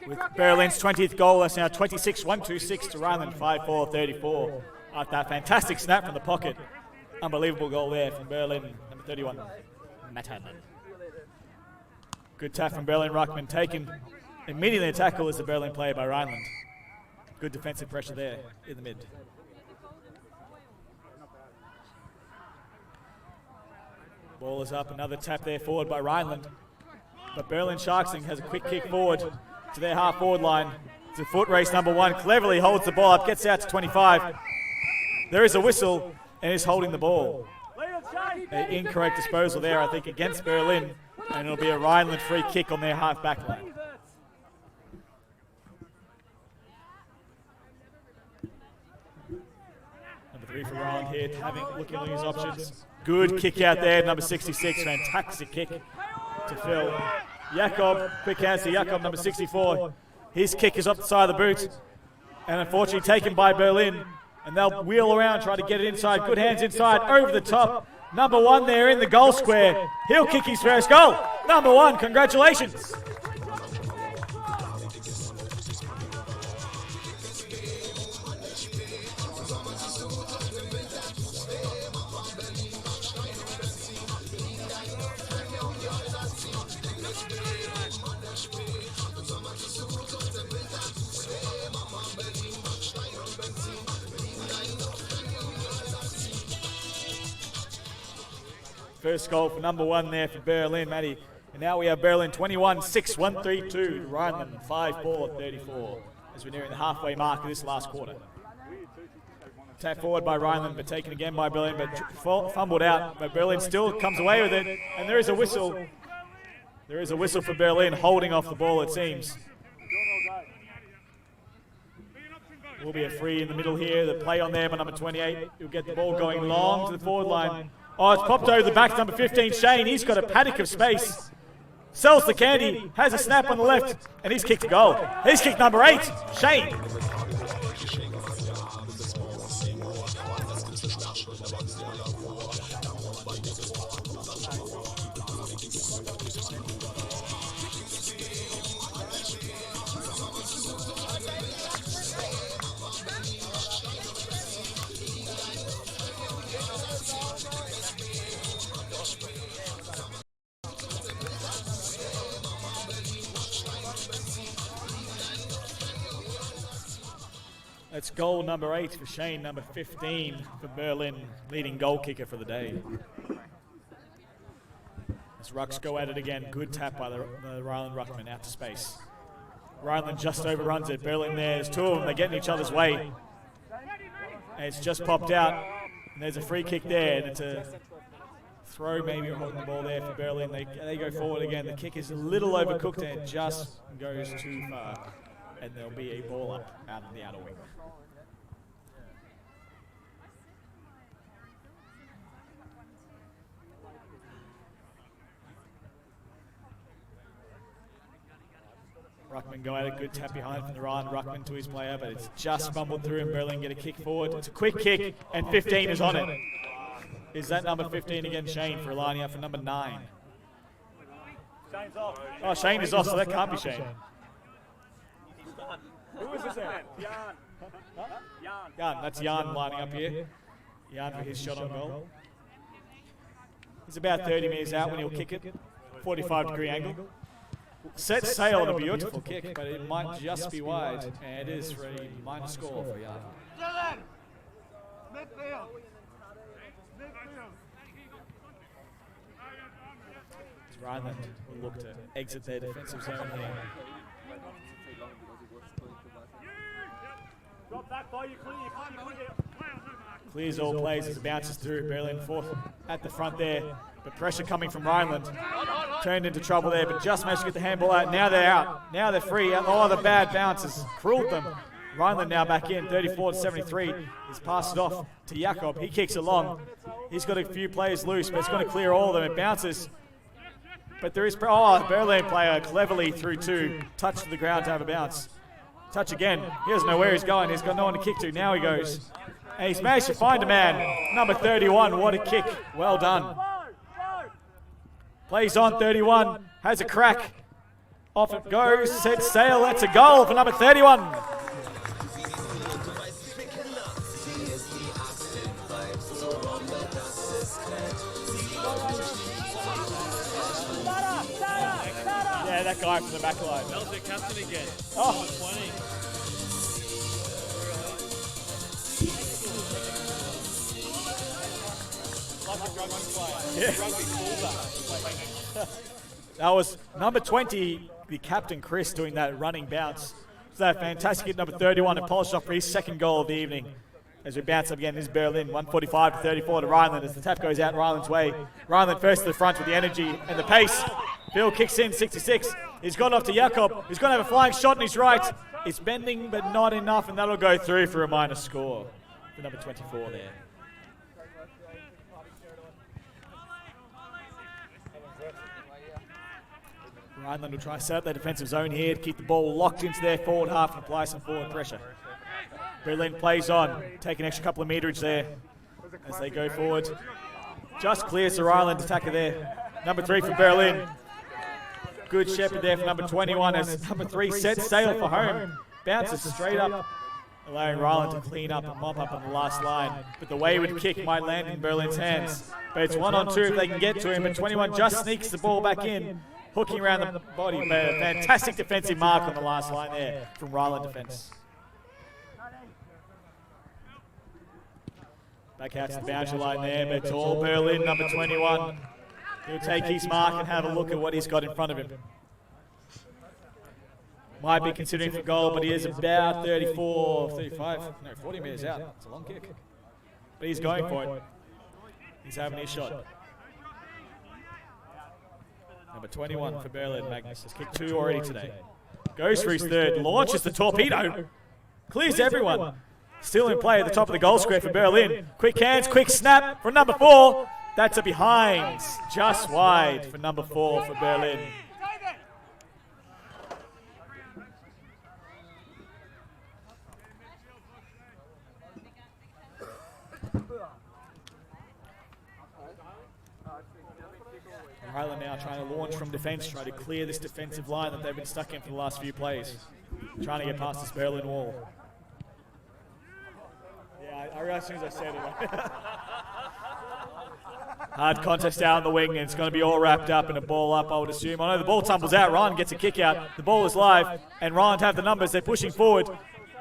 With Berlin's 20th goal, that's now 26-126 to Rheinland, 5-4-34. After that fantastic snap from the pocket. Unbelievable goal there from Berlin, number 31, Matt Hadley. Good tap from Berlin, Ruckman taken immediately a tackle as the Berlin player by Rheinland. Good defensive pressure there in the mid. Ball is up, another tap there forward by Rheinland. But Berlin Sharksing has a quick kick forward to their half-forward line. It's a foot race, number 1. Cleverly holds the ball up, gets out to 25. There is a whistle, and is holding the ball. An incorrect disposal there, I think, against Berlin. And it'll be a Rheinland free kick on their half-back line. Number 3 for Rheinland here, looking at his options. Good kick out there, number 66. Fantastic kick to Phil. Jakob, quick hands to Jakob, number 64. His kick is up the side of the boot. And unfortunately taken by Berlin. And they'll wheel around, try to get it inside. Good hands inside, over the top. Number 1 there in the goal square. He'll kick his first goal. Number 1, congratulations. First goal for number 1 there for Berlin, Matty. And now we have Berlin 21-6-1-3-2. Rheinland 5-4-34 as we're nearing the halfway mark of this last quarter. Tap forward by Rheinland, but taken again by Berlin, but fumbled out. But Berlin still comes away with it, and there is a whistle. There is a whistle for Berlin, holding off the ball, it seems. Will be a free in the middle here. The play on there by number 28. He'll get the ball going long to the forward line. Oh, it's popped over the back to number 15, Shane. He's got a paddock of space. Sells the candy, has a snap on the left, and he's kicked a goal. He's kicked number 8, Shane. That's goal number 8 for Shane, number 15 for Berlin, leading goal kicker for the day. As Rucks go at it again, good tap by the Rheinland Ruckman out to space. Rheinland just overruns it. Berlin there, there's two of them, they're getting each other's way. And it's just popped out, and there's a free kick there, and it's a throw maybe on the ball there for Berlin. They go forward again. The kick is a little overcooked, and it just goes too far. And there'll be a ball up out of the outer wing. Ruckman go at a good tap behind from the Rheinland Ruckman to his player, but it's just fumbled through and Berlin get a kick forward. It's a quick kick and 15 is on it. Is that number 15 again, Shane, for lining up for number 9?
Shane's off.
Oh, Shane is off, so that can't be Shane.
Who is this there? Jan.
Jan, that's Jan lining up here. Jan for his shot on goal. He's about 30 metres out when he'll kick it. 45-degree angle. Set sail on a beautiful kick, but it might just be wide, and it is for a minor score for Jan.
Midfield.
Rheinland will look to exit their defensive zone here.
Drop back by you, clear.
Clears all plays as it bounces through. Berlin fourth at the front there, but pressure coming from Rheinland. Turned into trouble there, but just managed to get the handball out. Now they're out. Now they're free. Oh, the bad bounces cruelled them. Rheinland now back in, 34-73. He's passed it off to Jakob. He kicks it long. He's got a few players loose, but it's going to clear all of them. It bounces. But there is, Berlin player cleverly through two. Touch to the ground to have a bounce. Touch again. He doesn't know where he's going. He's got no one to kick to. Now he goes. And he's managed to find a man. Number 31. What a kick. Well done. Plays on 31. Has a crack. Off it goes. Set sail. That's a goal for number 31. Yeah, that guy from the back line.
That was their captain again.
Oh.
20.
Yeah. That was number 20, the captain Chris, doing that running bounce. So that fantastic hit, number 31, and polished off for his second goal of the evening. As we bounce up again, this is Berlin, 145-34 to Rheinland as the tap goes out Rheinland's way. Rheinland first to the front with the energy and the pace. Phil kicks in, 66. He's gone off to Jakob. He's going to have a flying shot on his right. It's bending, but not enough, and that'll go through for a minor score for number 24 there. Rheinland will try to set up their defensive zone here to keep the ball locked into their forward half and apply some forward pressure. Berlin plays on, take an extra couple of meterage there as they go forward. Just clears the Rheinland attacker there. Number 3 for Berlin. Good shepherd there for number 21 as number 3 sets sail for home. Bounces straight up, allowing Rheinland to clean up and mop up on the last line. But the wayward kick might land in Berlin's hands. But it's 1-on-2 if they can get to him, but 21 just sneaks the ball back in, hooking around the body. But a fantastic defensive mark on the last line there from Rheinland defense. Back out to the boundary line there, but it's all Berlin, number 21. He'll take his mark and have a look at what he's got in front of him. Might be considering for goal, but he is about 34, 35, no, 40 metres out. It's a long kick. But he's going for it. He's having his shot. Number 21 for Berlin, Magnus has kicked 2 already today. Goes for his third, launches the torpedo, clears everyone. Still in play at the top of the goal square for Berlin. Quick hands, quick snap from number 4. That's a behind, just wide for number 4 for Berlin. Rheinland now trying to launch from defence, try to clear this defensive line that they've been stuck in for the last few plays. Trying to get past this Berlin wall. Yeah, I realised as soon as I said it. Hard contest out on the wing, and it's going to be all wrapped up in a ball up, I would assume. I know the ball tumbles out, Ryan gets a kick out, the ball is live, and Ryan have the numbers, they're pushing forward.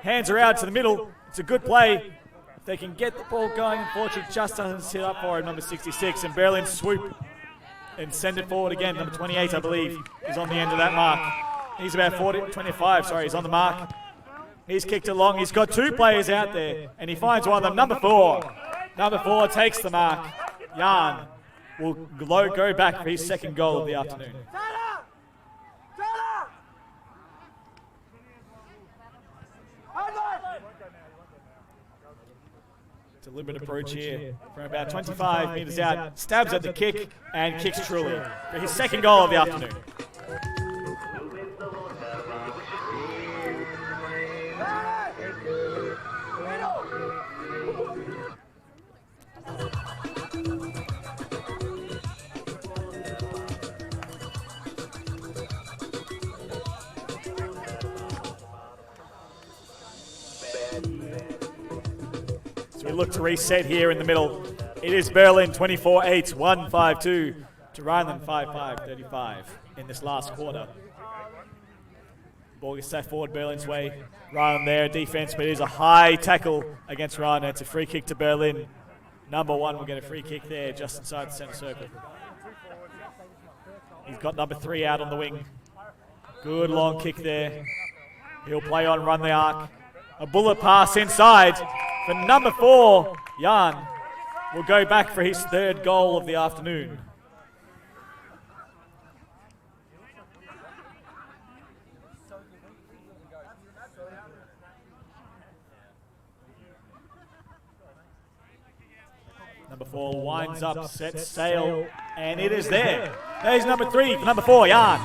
Hands are out to the middle, It's a good play. If they can get the ball going, unfortunately just doesn't sit up for him, number 66. And Berlin swoop and send it forward again. Number 28, I believe, is on the end of that mark. He's about 25, sorry, he's on the mark. He's kicked it long. He's got 2 players out there, and he finds one of them. Number 4. Number 4 takes the mark. Jan will go back for his second goal of the afternoon. Deliberate approach here from about 25 metres out. Stabs at the kick and kicks truly for his second goal of the afternoon. So we look to reset here in the middle. It is Berlin 24-8, 1-5-2 to Rheinland 5-5-35 in this last quarter. Ball gets set forward Berlin's way. Rheinland there, defense, but it is a high tackle against Rheinland. It's a free kick to Berlin. Number 1 will get a free kick there just inside the centre circle. He's got number 3 out on the wing. Good long kick there. He'll play on, run the arc. A bullet pass inside for number 4, Jan, will go back for his third goal of the afternoon. Number 4 winds up, sets sail, and it is there. There's number 3 for number 4, Jan.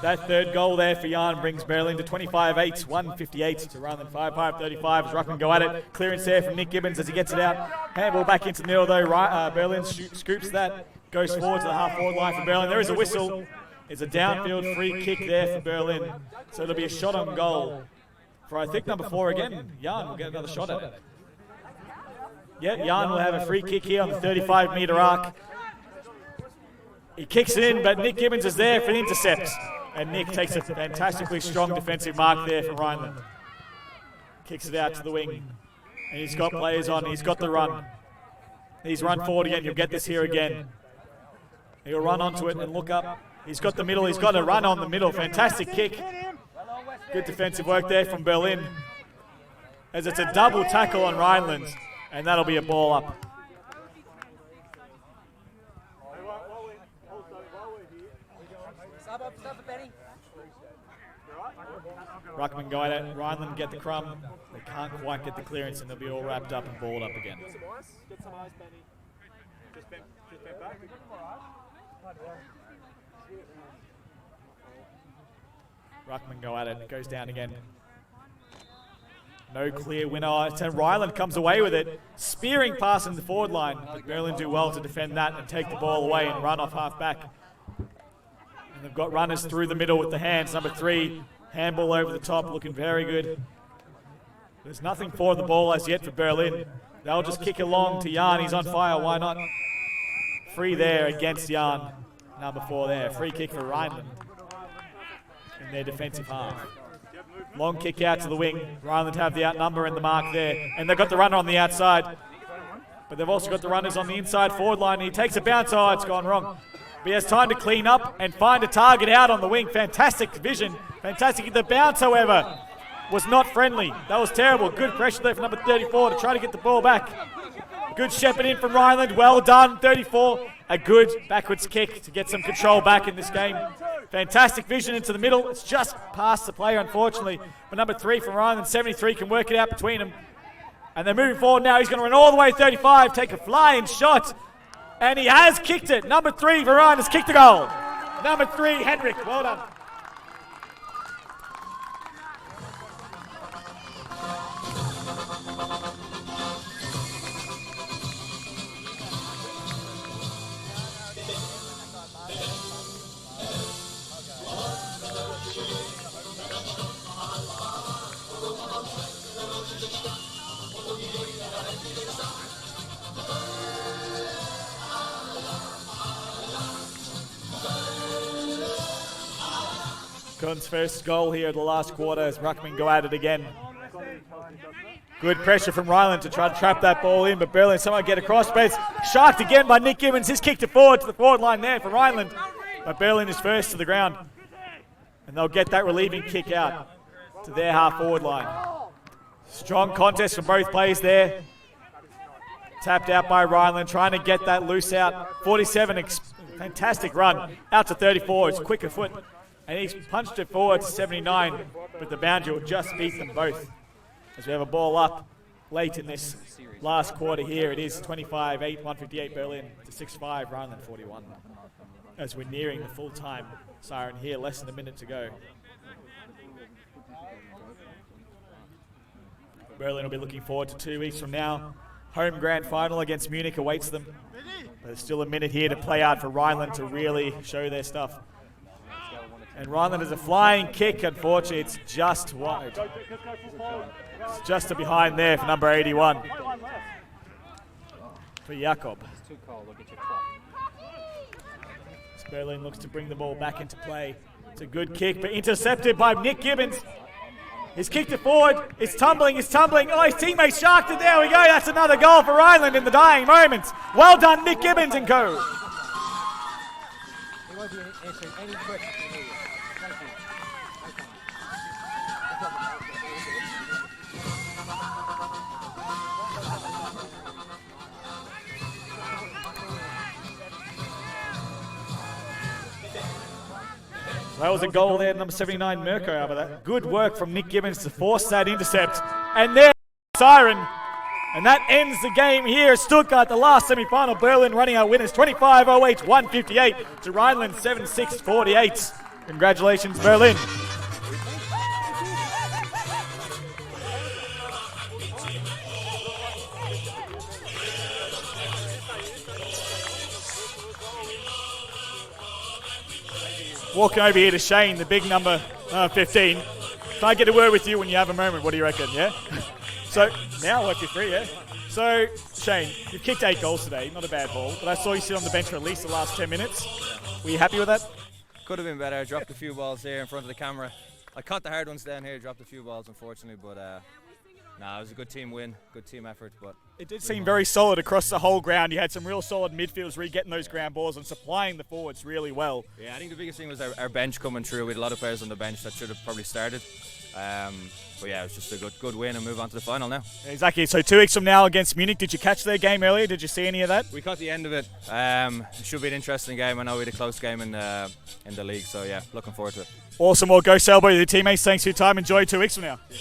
That third goal there for Jan brings Berlin to 25-8, 158 to Rheinland 5-5-35 as Ruckman go at it. Clearance there from Nick Gibbons as he gets it out. Handball back into the middle though. Berlin scoops that, goes forward to the half-forward line for Berlin. There is a whistle. It's a downfield free kick there for Berlin. So it'll be a shot on goal for, I think, number 4 again. Jan will get another shot at it. Yeah, Jan will have a free kick here on the 35-metre arc. He kicks it in, but Nick Gibbons is there for the intercept. And Nick takes a fantastically strong defensive mark there for Rheinland. Kicks it out to the wing. And he's got players on. He's got the run. He's run forward again. You'll get this here again. He'll run onto it and look up. He's got the middle. He's got a run on the middle. Fantastic kick. Good defensive work there from Berlin. As it's a double tackle on Rheinland. And that'll be a ball up. Ruckman go at it. Rheinland get the crumb. They can't quite get the clearance and they'll be all wrapped up and balled up again.
Get some ice, Benny. Just bent back.
Ruckman go at it. It goes down again. No clear winner. Rheinland comes away with it. Spearing pass in the forward line. But Berlin do well to defend that and take the ball away and run off half back. And they've got runners through the middle with the hands. Number 3, handball over the top, looking very good. There's nothing for the ball as yet for Berlin. They'll just kick along to Jan. He's on fire. Why not? Free there against Jan. Number 4 there. Free kick for Rheinland in their defensive half. Long kick out to the wing. Rheinland have the outnumber and the mark there. And they've got the runner on the outside. But they've also got the runners on the inside forward line. He takes a bounce. Oh, it's gone wrong. But he has time to clean up and find a target out on the wing. Fantastic vision. Fantastic. The bounce, however, was not friendly. That was terrible. Good pressure there from number 34 to try to get the ball back. Good shepherd in from Rheinland. Well done, 34. A good backwards kick to get some control back in this game. Fantastic vision into the middle. It's just past the player, unfortunately. But number 3 from Rheinland, 73, can work it out between them. And they're moving forward now. He's going to run all the way 35, take a flying shot. And he has kicked it. Number 3, Varane, has kicked the goal. Number 3, Henrik. Well done. Kuhn's first goal here in the last quarter as Ruckman go at it again. Good pressure from Rheinland to try to trap that ball in, but Berlin somehow get across. But it's sharked again by Nick Gibbons. He's kicked it forward to the forward line there for Rheinland. But Berlin is first to the ground. And they'll get that relieving kick out to their half forward line. Strong contest from both players there. Tapped out by Rheinland, trying to get that loose out. 47, fantastic run. Out to 34, it's quicker foot. And he's punched it forward to 79, but the boundary will just beat them both. As we have a ball up late in this last quarter here, it is 25-8, 158 Berlin to 6-5, Rheinland 41. As we're nearing the full-time siren here, less than a minute to go. Berlin will be looking forward to 2 weeks from now. Home grand final against Munich awaits them. But there's still a minute here to play out for Rheinland to really show their stuff. And Rheinland is a flying kick. Unfortunately, it's just wide. It's just a behind there for number 81. For Jakob. Berlin looks to bring the ball back into play. It's a good kick, but intercepted by Nick Gibbons. He's kicked it forward. It's tumbling, it's tumbling. Oh, his teammate sharked it. There we go. That's another goal for Rheinland in the dying moments. Well done, Nick Gibbons and co. That was a goal there, number 79, Mirko, out of that. Good work from Nick Gibbons to force that intercept. And there's siren. And that ends the game here at Stuttgart, the last semi-final. Berlin running our winners, 25-08, 158 to Rheinland, 76-48. Congratulations, Berlin. Walking over here to Shane, the big number 15. Can I get a word with you when you have a moment? What do you reckon, yeah? So, now what, you're free, yeah? So, Shane, you've kicked 8 goals today, not a bad ball, but I saw you sit on the bench for at least the last 10 minutes. Were you happy with that?
Could have been better. I dropped a few balls there in front of the camera. I caught the hard ones down here, dropped a few balls unfortunately, but it was a good team win, good team effort. But
it did seem very solid across the whole ground. You had some real solid midfielders really getting those ground balls and supplying the forwards really well.
Yeah, I think the biggest thing was our bench coming through. We had a lot of players on the bench that should have probably started. But yeah, it was just a good win and move on to the final now.
Exactly. So 2 weeks from now against Munich, did you catch their game earlier? Did you see any of that?
We caught the end of it. It should be an interesting game. I know we had a close game in the league, so yeah, looking forward to it.
Awesome. Well, go celebrate with your teammates. Thanks for your time. Enjoy 2 weeks from now. Yeah.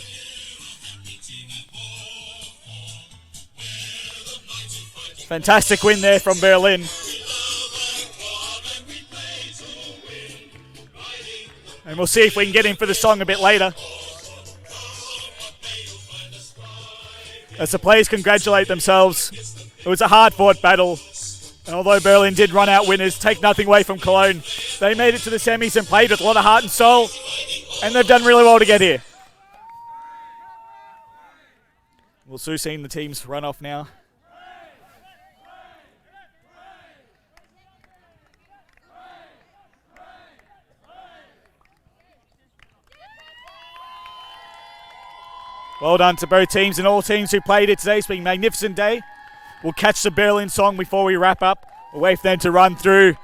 Fantastic win there from Berlin. And we'll see if we can get in for the song a bit later. As the players congratulate themselves, it was a hard-fought battle. And although Berlin did run out winners, take nothing away from Cologne, they made it to the semis and played with a lot of heart and soul. And they've done really well to get here. We'll soon see the teams run off now. Well done to both teams and all teams who played it today. It's been a magnificent day. We'll catch the Berlin song before we wrap up. We'll wait for them to run through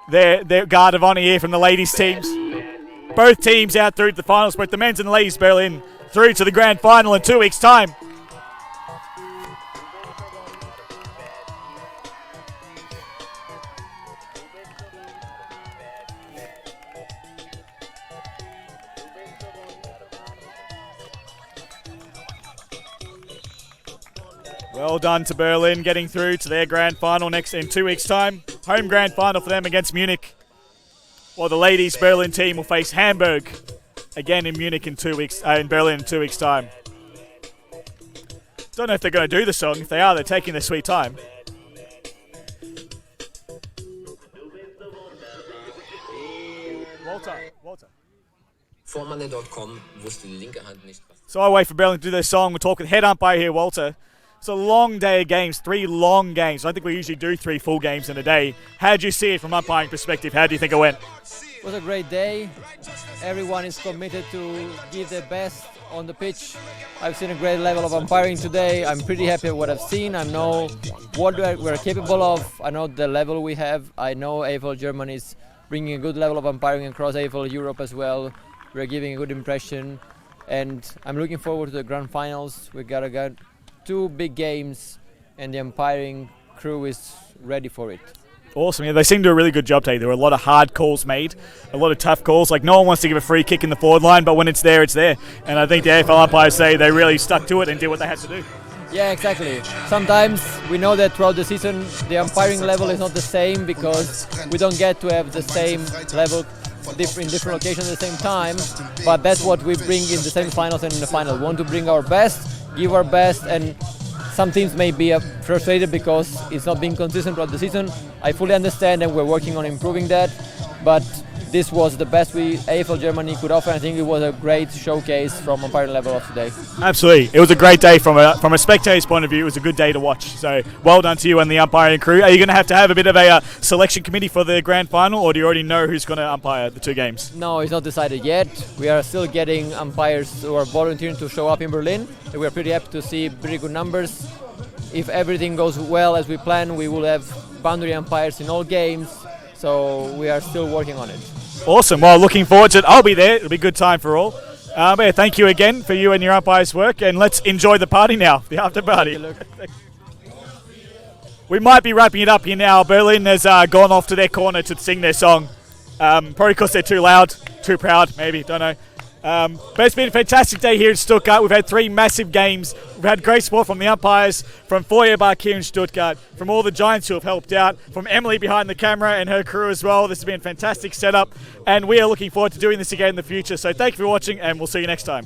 their guard of honour here from the ladies' teams. Both teams out through to the finals, both the men's and the ladies' Berlin through to the grand final in 2 weeks' time. Well done to Berlin getting through to their grand final in 2 weeks' time. Home grand final for them against Munich. While the ladies' Berlin team will face Hamburg again in Munich in 2 weeks, in Berlin in 2 weeks' time. Don't know if they're going to do the song. If they are, they're taking their sweet time. Walter.
Bevor man hier dort kommt, wusste die linke Hand nicht, was...
So I wait for Berlin to do their song. We'll talk with head umpire here, Walter. It's a long day of games, 3 long games. I think we usually do 3 full games in a day. How did you see it from umpiring perspective? How do you think it went?
It was a great day. Everyone is committed to give their best on the pitch. I've seen a great level of umpiring today. I'm pretty happy with what I've seen. I know what we're capable of. I know the level we have. I know AFL Germany is bringing a good level of umpiring across AFL Europe as well. We're giving a good impression. And I'm looking forward to the grand finals. We got 2 big games and the umpiring crew is ready for it.
Awesome. Yeah, they seem to do a really good job today. There were a lot of hard calls made, a lot of tough calls. Like, no one wants to give a free kick in the forward line, but when it's there, it's there. And I think the AFL umpires say they really stuck to it and did what they had to do.
Yeah, exactly. Sometimes we know that throughout the season the umpiring level is not the same because we don't get to have the same level in different locations at the same time, but that's what we bring in the semi-finals and in the final. We want to bring our best, give our best, and some teams may be frustrated because it's not being consistent throughout the season. I fully understand and we're working on improving that, but this was the best AFL Germany could offer. I think it was a great showcase from umpiring level of today.
Absolutely. It was a great day from a spectator's point of view. It was a good day to watch. So well done to you and the umpiring crew. Are you going to have a bit of a selection committee for the grand final, or do you already know who's going to umpire the 2 games?
No, it's not decided yet. We are still getting umpires who are volunteering to show up in Berlin. We are pretty happy to see pretty good numbers. If everything goes well as we plan, we will have boundary umpires in all games. So we are still working on it.
Awesome. Well, looking forward to it. I'll be there. It'll be a good time for all. Yeah, thank you again for you and your umpire's work, and let's enjoy the party now, the after party. We might be wrapping it up here now. Berlin has gone off to their corner to sing their song. Probably because they're too loud, too proud, maybe, don't know. But it's been a fantastic day here in Stuttgart. We've had 3 massive games. We've had great support from the umpires, from Feuerbach here in Stuttgart, from all the Giants who have helped out, from Emily behind the camera and her crew as well. This has been a fantastic setup, and we are looking forward to doing this again in the future. So thank you for watching, and we'll see you next time.